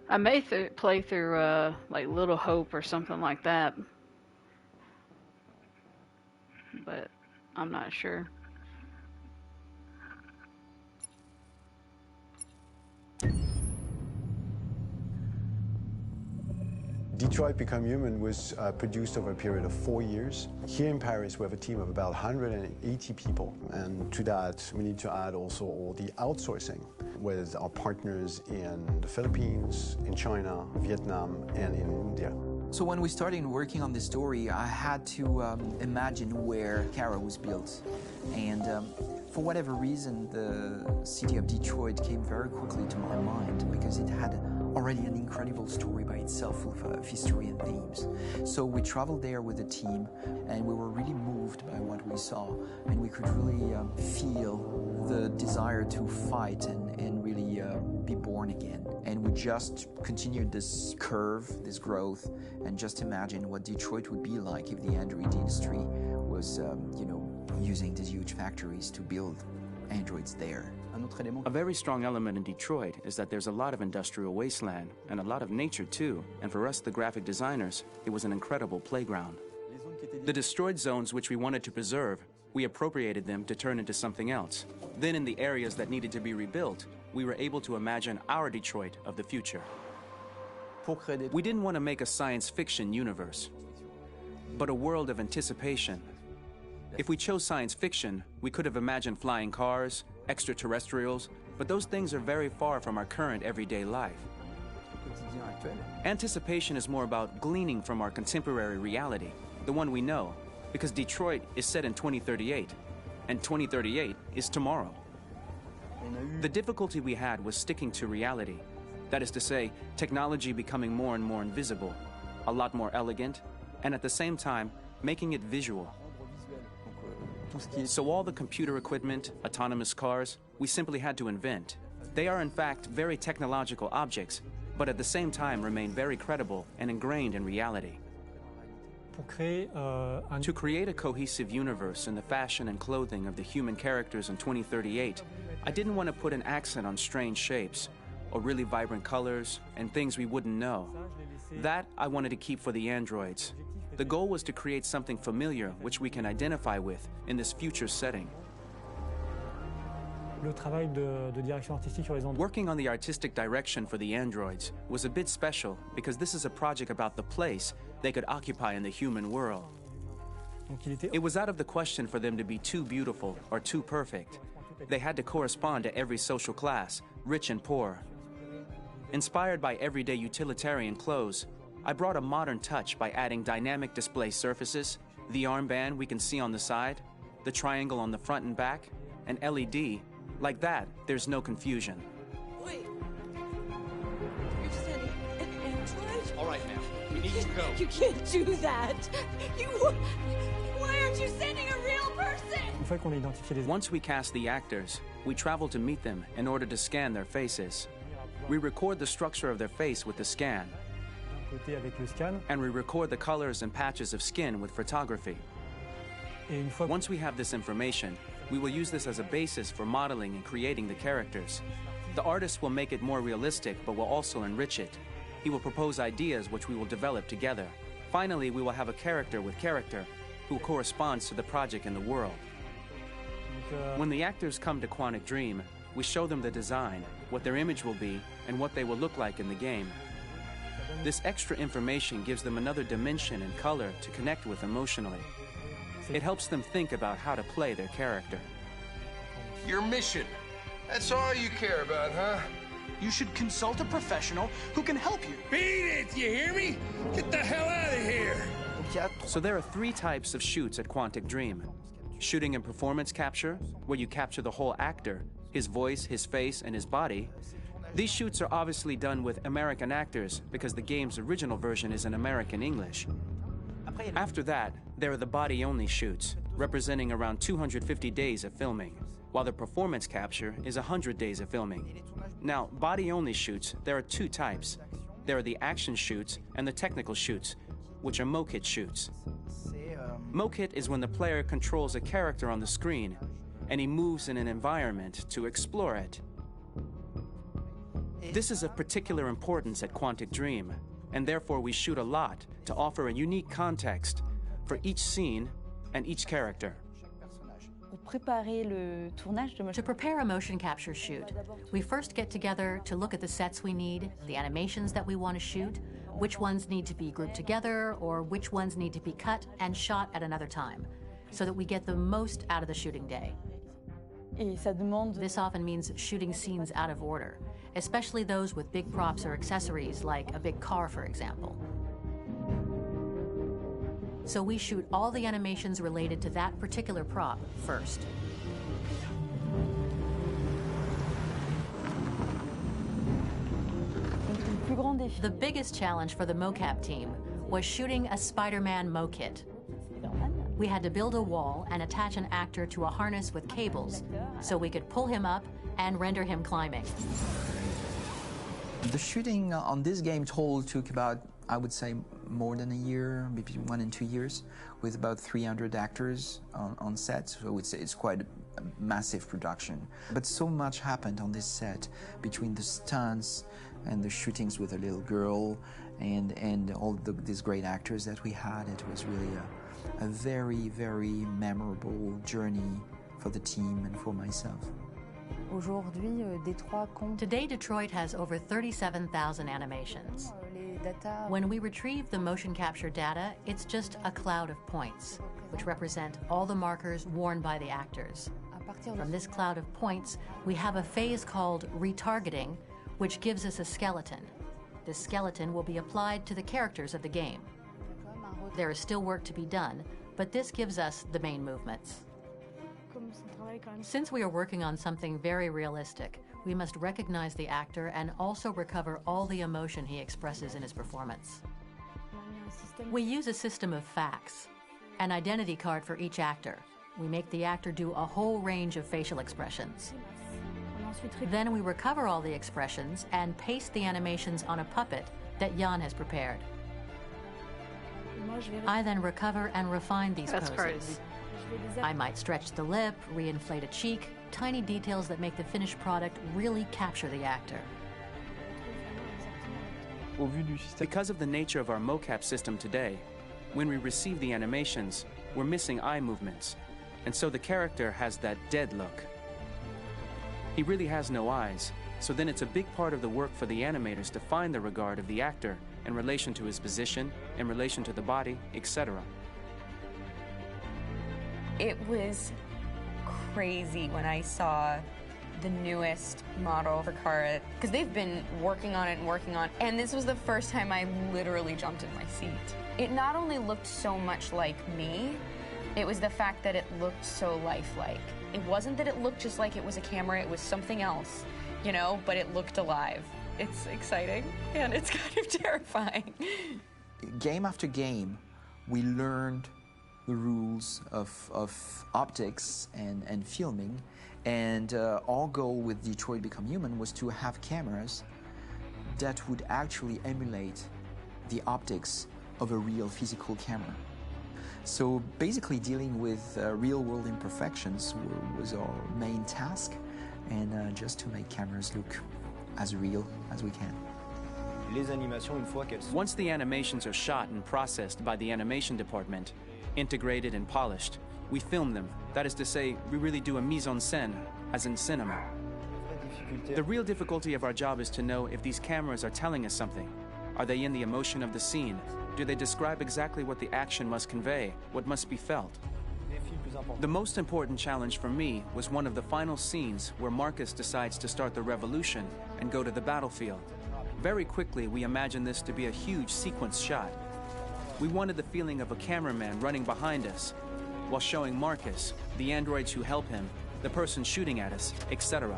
A: I may play through like Little Hope or something like that, but I'm not sure.
I: Detroit Become Human was produced over a period of 4 years. Here in Paris, we have a team of about 180 people, and to that, we need to add also all the outsourcing with our partners in the Philippines, in China, Vietnam, and in India.
U: So when we started working on this story, I had to imagine where Kara was built. And for whatever reason, the city of Detroit came very quickly to my mind because it had already an incredible story by itself of history and themes. So we traveled there with the team, and we were really moved by what we saw, and we could really feel the desire to fight and really be born again. And we just continued this curve, this growth, and just imagine what Detroit would be like if the android industry was, using these huge factories to build androids there.
G: A very strong element in Detroit is that there's a lot of industrial wasteland and a lot of nature too, and for us, the graphic designers, it was an incredible playground. The destroyed zones which we wanted to preserve, we appropriated them to turn into something else. Then in the areas that needed to be rebuilt, we were able to imagine our Detroit of the future. We didn't want to make a science fiction universe, but a world of anticipation. If we chose science fiction, we could have imagined flying cars, extraterrestrials, but those things are very far from our current everyday life. Anticipation is more about gleaning from our contemporary reality, the one we know, because Detroit is set in 2038, and 2038 is tomorrow. The difficulty we had was sticking to reality. That is to say, technology becoming more and more invisible, a lot more elegant, and at the same time, making it visual. So all the computer equipment, autonomous cars, we simply had to invent. They are in fact very technological objects, but at the same time remain very credible and ingrained in reality. To create a cohesive universe in the fashion and clothing of the human characters in 2038, I didn't want to put an accent on strange shapes, or really vibrant colors, and things we wouldn't know. That I wanted to keep for the androids. The goal was to create something familiar which we can identify with in this future setting. Working on the artistic direction for the androids was a bit special because this is a project about the place they could occupy in the human world. It was out of the question for them to be too beautiful or too perfect. They had to correspond to every social class, rich and poor. Inspired by everyday utilitarian clothes, I brought a modern touch by adding dynamic display surfaces, the armband we can see on the side, the triangle on the front and back, an LED. Like that, there's no confusion.
R: Wait. You're sending an android?
F: All right, ma'am. We need to go.
R: You can't do that. Why aren't you sending a real person?
G: Once we cast the actors, we travel to meet them in order to scan their faces. We record the structure of their face with the scan. And we record the colors and patches of skin with photography. Once we have this information, we will use this as a basis for modeling and creating the characters. The artist will make it more realistic, but will also enrich it. He will propose ideas which we will develop together. Finally, we will have a character with character who corresponds to the project and the world. When the actors come to Quantic Dream, we show them the design, what their image will be, and what they will look like in the game. This extra information gives them another dimension and color to connect with emotionally. It helps them think about how to play their character.
N: Your mission. That's all you care about, huh?
D: You should consult a professional who can help you.
N: Beat it, you hear me? Get the hell out of here!
G: So there are 3 types of shoots at Quantic Dream. Shooting and performance capture, where you capture the whole actor, his voice, his face, and his body. These shoots are obviously done with American actors because the game's original version is in American English. After that, there are the body-only shoots, representing around 250 days of filming, while the performance capture is 100 days of filming. Now, body-only shoots, there are 2 types. There are the action shoots and the technical shoots, which are mokit shoots. Mokit is when the player controls a character on the screen, and he moves in an environment to explore it. This is of particular importance at Quantic Dream, and therefore we shoot a lot to offer a unique context for each scene and each character.
W: To prepare a motion capture shoot, we first get together to look at the sets we need, the animations that we want to shoot, which ones need to be grouped together, or which ones need to be cut and shot at another time, so that we get the most out of the shooting day. This often means shooting scenes out of order, especially those with big props or accessories, like a big car, for example. So we shoot all the animations related to that particular prop first. The biggest challenge for the mocap team was shooting a Spider-Man mokit. We had to build a wall and attach an actor to a harness with cables so we could pull him up and render him climbing.
U: The shooting on this game total took about, I would say, more than a year, maybe 1 and 2 years, with about 300 actors on set. So it's quite a massive production. But so much happened on this set between the stunts and the shootings with a little girl and all these great actors that we had. It was really a very, very memorable journey for the team and for myself.
W: Today, Detroit has over 37,000 animations. When we retrieve the motion capture data, it's just a cloud of points, which represent all the markers worn by the actors. From this cloud of points, we have a phase called retargeting, which gives us a skeleton. This skeleton will be applied to the characters of the game. There is still work to be done, but this gives us the main movements. Since we are working on something very realistic, we must recognize the actor and also recover all the emotion he expresses in his performance. We use a system of facts, an identity card for each actor. We make the actor do a whole range of facial expressions. Then we recover all the expressions and paste the animations on a puppet that Jan has prepared. I then recover and refine these poses. I might stretch the lip, reinflate a cheek, tiny details that make the finished product really capture the actor.
G: Because of the nature of our mocap system today, when we receive the animations, we're missing eye movements, and so the character has that dead look. He really has no eyes, so then it's a big part of the work for the animators to find the regard of the actor in relation to his position, in relation to the body, etc.
K: It was crazy when I saw the newest model for Kara, because they've been working on it, and this was the first time I literally jumped in my seat. It not only looked so much like me, it was the fact that it looked so lifelike. It wasn't that it looked just like it was a camera, it was something else, you know, but it looked alive. It's exciting, and it's kind of terrifying.
U: Game after game, we learned the rules of optics and filming, and our goal with Detroit Become Human was to have cameras that would actually emulate the optics of a real physical camera. So basically dealing with real-world imperfections was our main task, and just to make cameras look as real as we can.
G: Once the animations are shot and processed by the animation department, integrated and polished, we film them. That is to say, we really do a mise en scène, as in cinema. The real difficulty of our job is to know if these cameras are telling us something. Are they in the emotion of the scene? Do they describe exactly what the action must convey, what must be felt? The most important challenge for me was one of the final scenes where Marcus decides to start the revolution and go to the battlefield. Very quickly, we imagined this to be a huge sequence shot. We wanted the feeling of a cameraman running behind us, while showing Marcus, the androids who help him, the person shooting at us, etc.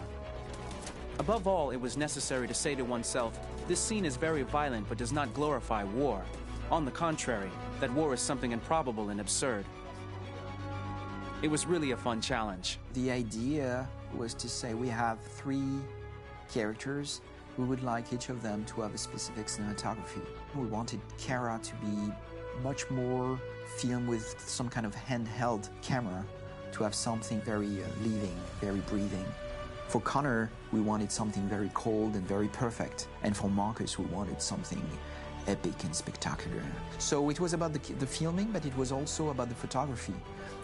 G: Above all, it was necessary to say to oneself, this scene is very violent but does not glorify war. On the contrary, that war is something improbable and absurd. It was really a fun challenge.
U: The idea was to say we have 3 characters. We would like each of them to have a specific cinematography. We wanted Kara to be much more filmed with some kind of handheld camera, to have something very living, very breathing. For Connor, we wanted something very cold and very perfect. And for Marcus, we wanted something epic and spectacular. So it was about the filming, but it was also about the photography.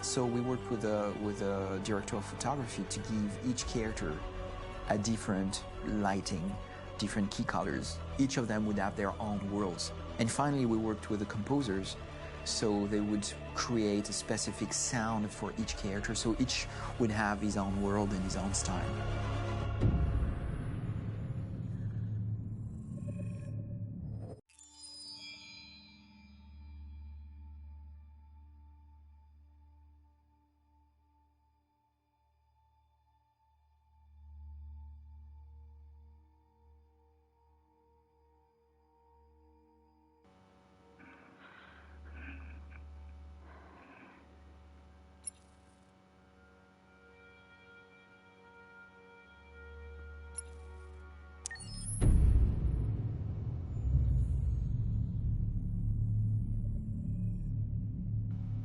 U: So we worked with a director of photography to give each character a different lighting, different key colors. Each of them would have their own worlds. And finally, we worked with the composers, so they would create a specific sound for each character, so each would have his own world and his own style.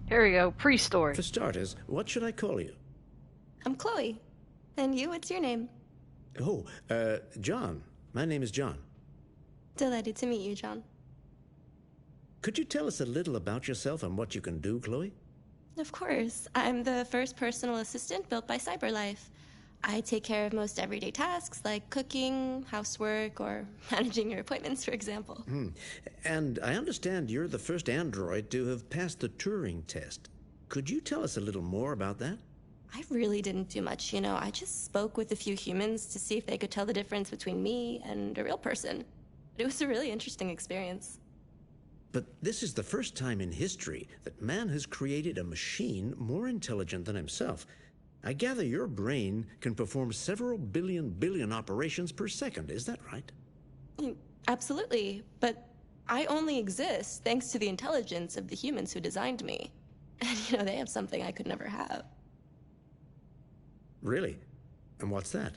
A: Here we go, pre-story.
O: For starters, what should I call you?
Q: I'm Chloe. And you, what's your name?
O: Oh, John. My name is John.
Q: Delighted to meet you, John.
O: Could you tell us a little about yourself and what you can do, Chloe?
Q: Of course. I'm the first personal assistant built by CyberLife. I take care of most everyday tasks like cooking, housework, or managing your appointments, for example.
O: And I understand you're the first android to have passed the Turing test. Could you tell us a little more about that?
Q: I really didn't do much, you know. I just spoke with a few humans to see if they could tell the difference between me and a real person. It was a really interesting experience.
O: But this is the first time in history that man has created a machine more intelligent than himself. I gather your brain can perform several billion operations per second, is that right?
Q: Absolutely, but I only exist thanks to the intelligence of the humans who designed me. And, you know, they have something I could never have.
O: Really? And what's that?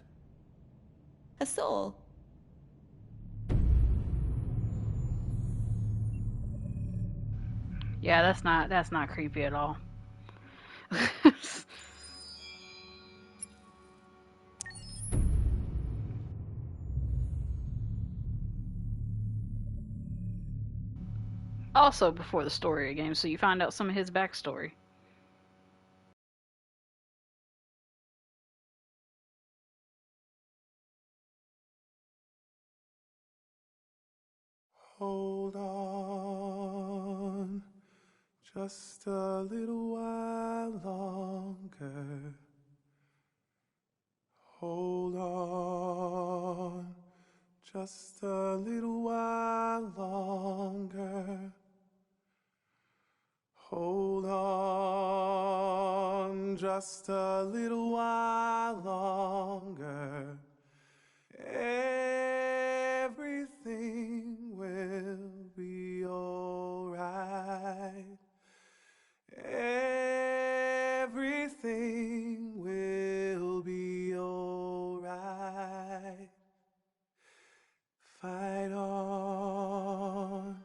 Q: A soul.
A: Yeah, that's not creepy at all. Also before the story of the game, so you find out some of his backstory.
S: Hold on, just a little while longer. Hold on, just a little while longer. Hold on, just a little while longer. Everything will be alright. Everything will be alright. Fight on,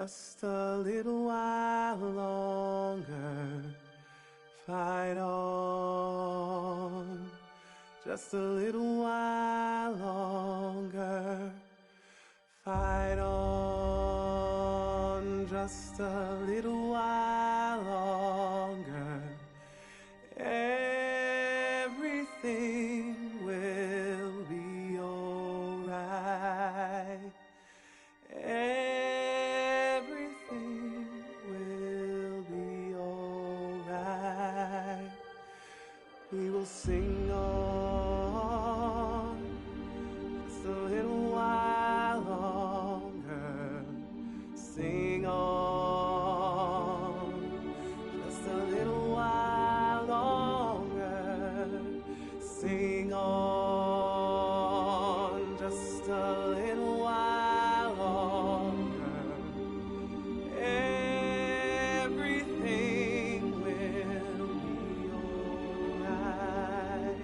S: Just a little while longer. Fight on. Just a little while longer. Fight on. Just a little while longer. Everything will be alright. Everything will be alright. We will sing on just a little while longer. Sing on just a little while longer. Sing on just a little while longer. Everything will be alright.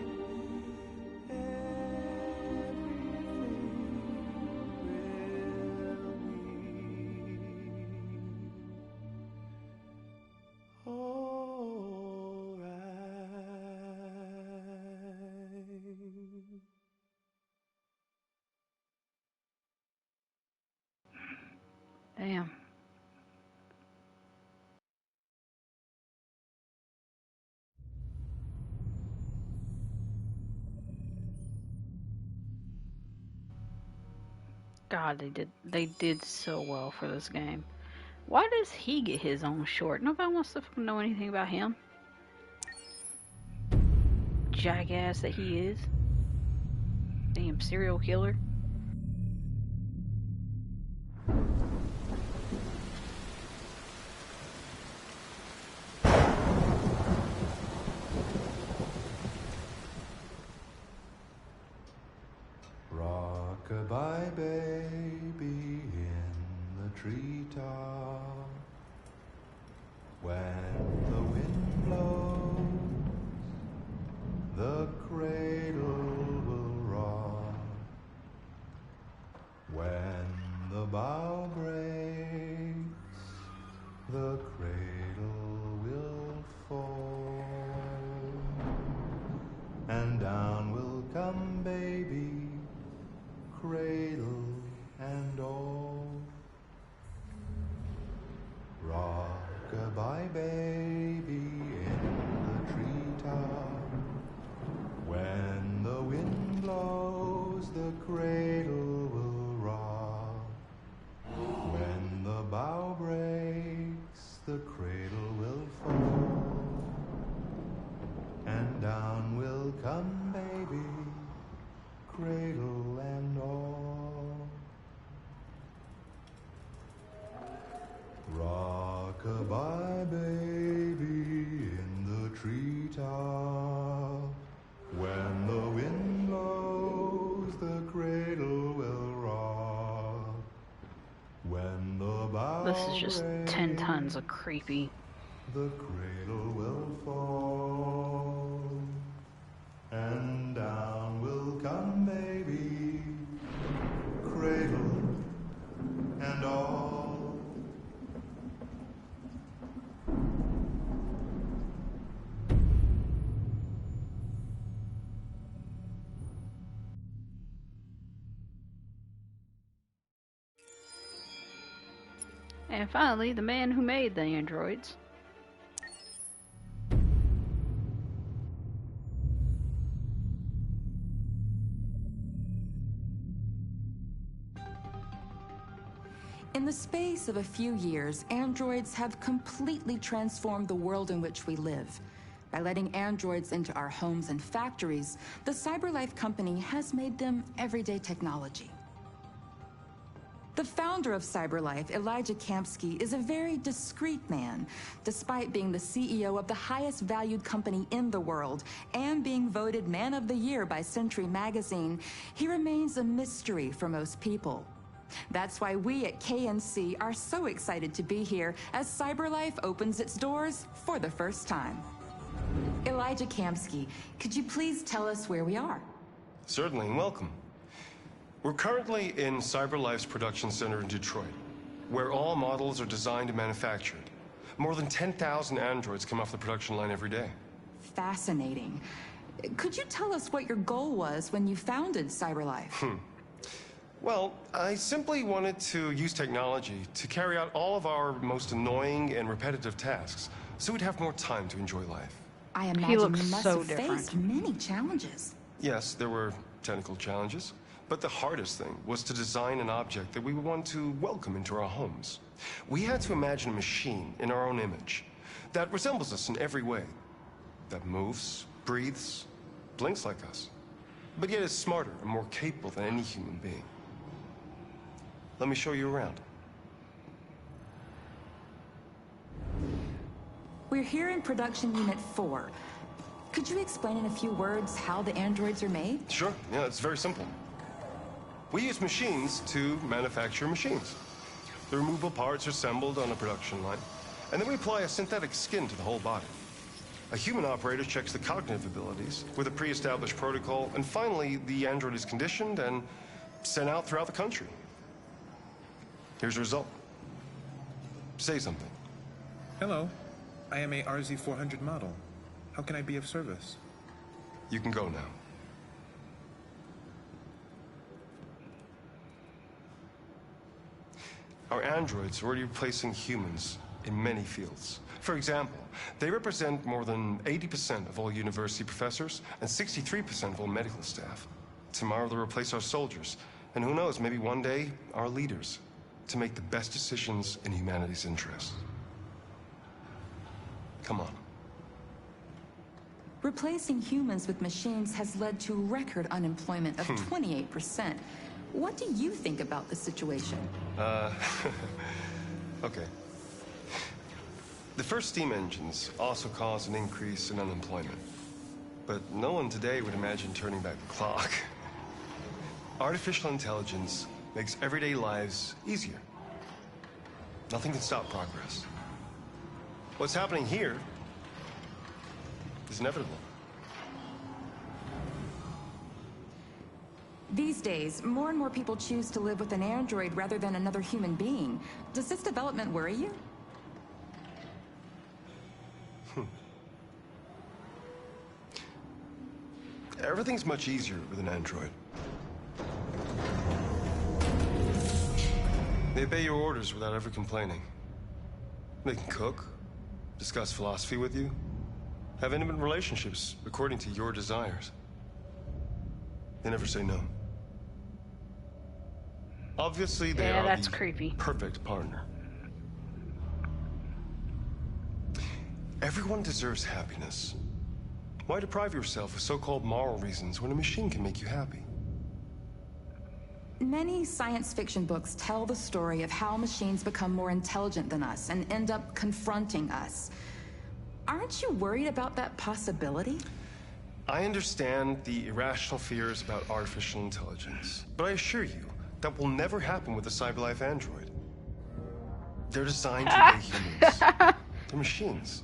A: Damn. God, they did so well for this game. Why does he get his own short? Nobody wants to know anything about him. Jackass that he is. Damn serial killer.
C: Rock-a-bye baby in the treetop. When the wind blows, the cradle will rock. When the bough breaks, the cradle will fall. And down will come baby, cradle and all. Rock-a-bye baby in the treetop. When the wind blows, the cradle will rock. When the bough breaks, the cradle will fall. And down will come baby, cradle and all. Rock-a-bye baby in the treetop. When the wind blows, the cradle will rock. When the bough
A: This is just 10 tons of creepy.
C: The cradle will fall. And down will come baby, cradle and all.
A: And finally, the man who made the androids.
J: In the space of a few years, androids have completely transformed the world in which we live. By letting androids into our homes and factories, the CyberLife company has made them everyday technology. The founder of CyberLife, Elijah Kamsky, is a very discreet man. Despite being the CEO of the highest valued company in the world and being voted Man of the Year by Century Magazine, he remains a mystery for most people. That's why we at KNC are so excited to be here as CyberLife opens its doors for the first time. Elijah Kamsky, could you please tell us where we are?
V: Certainly, and welcome. We're currently in CyberLife's production center in Detroit.
H: where all models are designed and manufactured. More than 10,000 androids come off the production line every day.
J: Fascinating. Could you tell us what your goal was when you founded CyberLife?
H: Well, I simply wanted to use technology to carry out all of our most annoying and repetitive tasks, so we'd have more time to enjoy life.
J: I imagine you must have faced many challenges.
H: Yes, there were technical challenges, but the hardest thing was to design an object that we would want to welcome into our homes. We had to imagine a machine in our own image that resembles us in every way, that moves, breathes, blinks like us, but yet is smarter and more capable than any human being. Let me show you around.
J: We're here in production unit 4. Could you explain in a few words how the androids are made?
H: Sure, yeah, it's very simple. We use machines to manufacture machines. The removable parts are assembled on a production line, and then we apply a synthetic skin to the whole body. A human operator checks the cognitive abilities with a pre-established protocol, and finally, the android is conditioned and sent out throughout the country. Here's the result. Say something.
T: Hello. I am a RZ400 model. How can I be of service?
H: You can go now. Our androids are already replacing humans in many fields. For example, they represent more than 80% of all university professors and 63% of all medical staff. Tomorrow they'll replace our soldiers, and who knows, maybe one day, our leaders, to make the best decisions in humanity's interest. Come on.
J: Replacing humans with machines has led to record unemployment of 28%. What do you think about the situation?
H: Okay. The first steam engines also caused an increase in unemployment. But no one today would imagine turning back the clock. Artificial intelligence makes everyday lives easier. Nothing can stop progress. What's happening here is inevitable.
J: These days, more and more people choose to live with an android rather than another human being. Does this development worry you?
H: Everything's much easier with an android. They obey your orders without ever complaining. They can cook, discuss philosophy with you, have intimate relationships according to your desires. They never say no. Obviously, they are
A: that's
H: the
A: creepy.
H: perfect partner. Everyone deserves happiness. Why deprive yourself of so-called moral reasons when a machine can make you happy?
J: Many science fiction books tell the story of how machines become more intelligent than us and end up confronting us. Aren't you worried about that possibility?
H: I understand the irrational fears about artificial intelligence, but I assure you that will never happen with a CyberLife android. They're designed to obey humans. They're machines.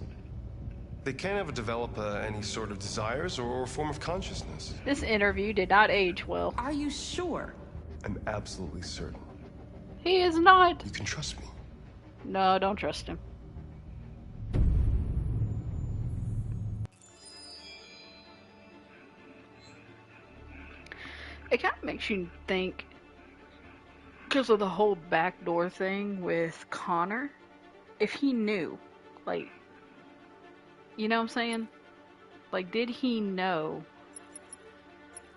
H: They can't ever develop any sort of desires or form of consciousness.
A: This interview did not age well.
J: Are you sure?
H: I'm absolutely certain.
A: He is not.
H: You can trust me.
A: No, don't trust him. It kind of makes you think, because of the whole backdoor thing with Connor, if he knew, like, you know what I'm saying? Like, did he know,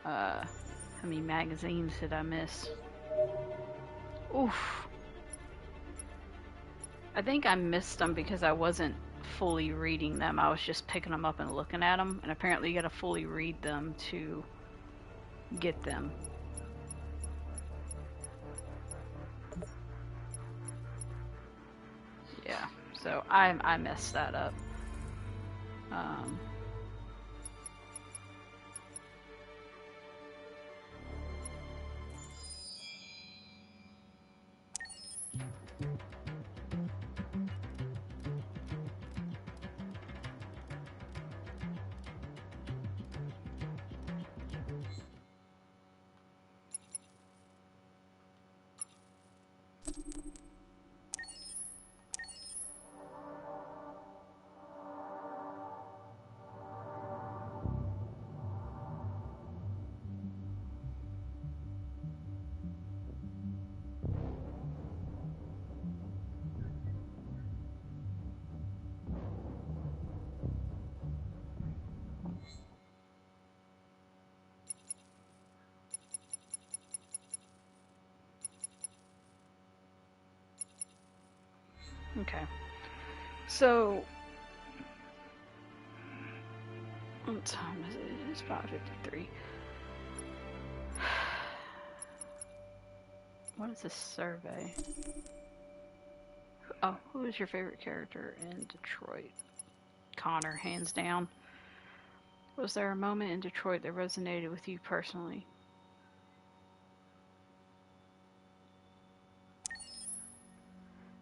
A: how many magazines did I miss? Oof. I think I missed them because I wasn't fully reading them. I was just picking them up and looking at them, and apparently you gotta fully read them to get them. Yeah, so I messed that up. Okay. So, what time is it? It's 5:53. What is this survey? Oh, who is your favorite character in Detroit? Connor, hands down. Was there a moment in Detroit that resonated with you personally?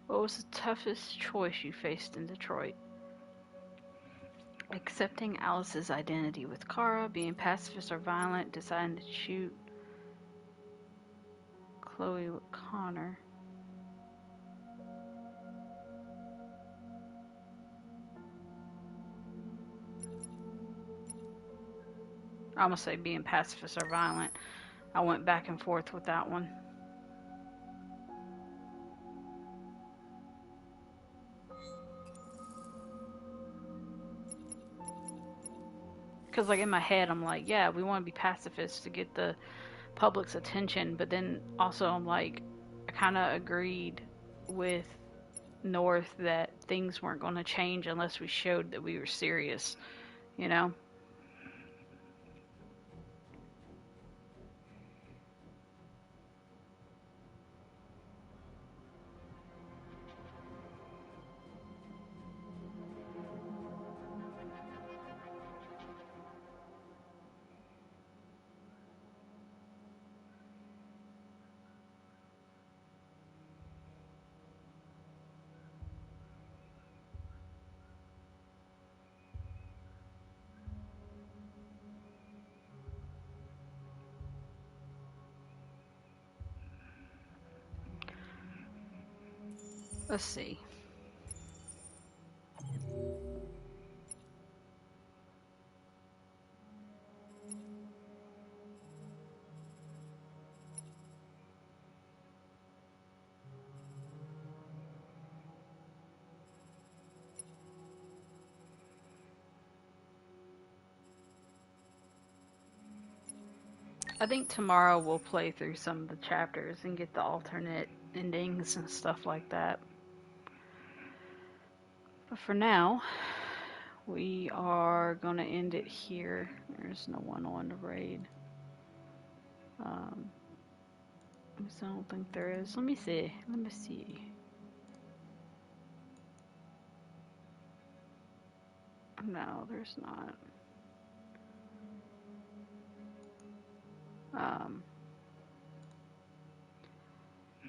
A: What was the toughest choice you faced in Detroit? Accepting Alice's identity with Kara, being pacifist or violent, deciding to shoot Chloe with Connor. I'm gonna say being pacifist or violent. I went back and forth with that one. Because, like, in my head, I'm like, yeah, we want to be pacifists to get the public's attention, but then also I'm like, I kind of agreed with North that things weren't going to change unless we showed that we were serious, you know? Let's see. I think tomorrow we'll play through some of the chapters and get the alternate endings and stuff like that. But for now, we are going to end it here. There's no one on the raid. I don't think there is. Let me see. No, there's not.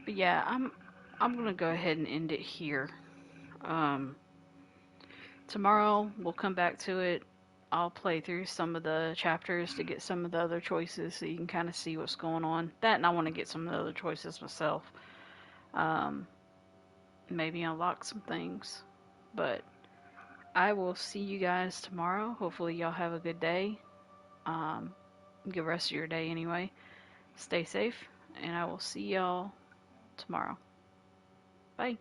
A: But yeah, I'm gonna go ahead and end it here. Tomorrow we'll come back to it. I'll play through some of the chapters to get some of the other choices so you can kind of see what's going on. That, and I want to get some of the other choices myself. Maybe unlock some things. But I will see you guys tomorrow. Hopefully y'all have a good day. Good rest of your day anyway. Stay safe, and I will see y'all tomorrow. Bye.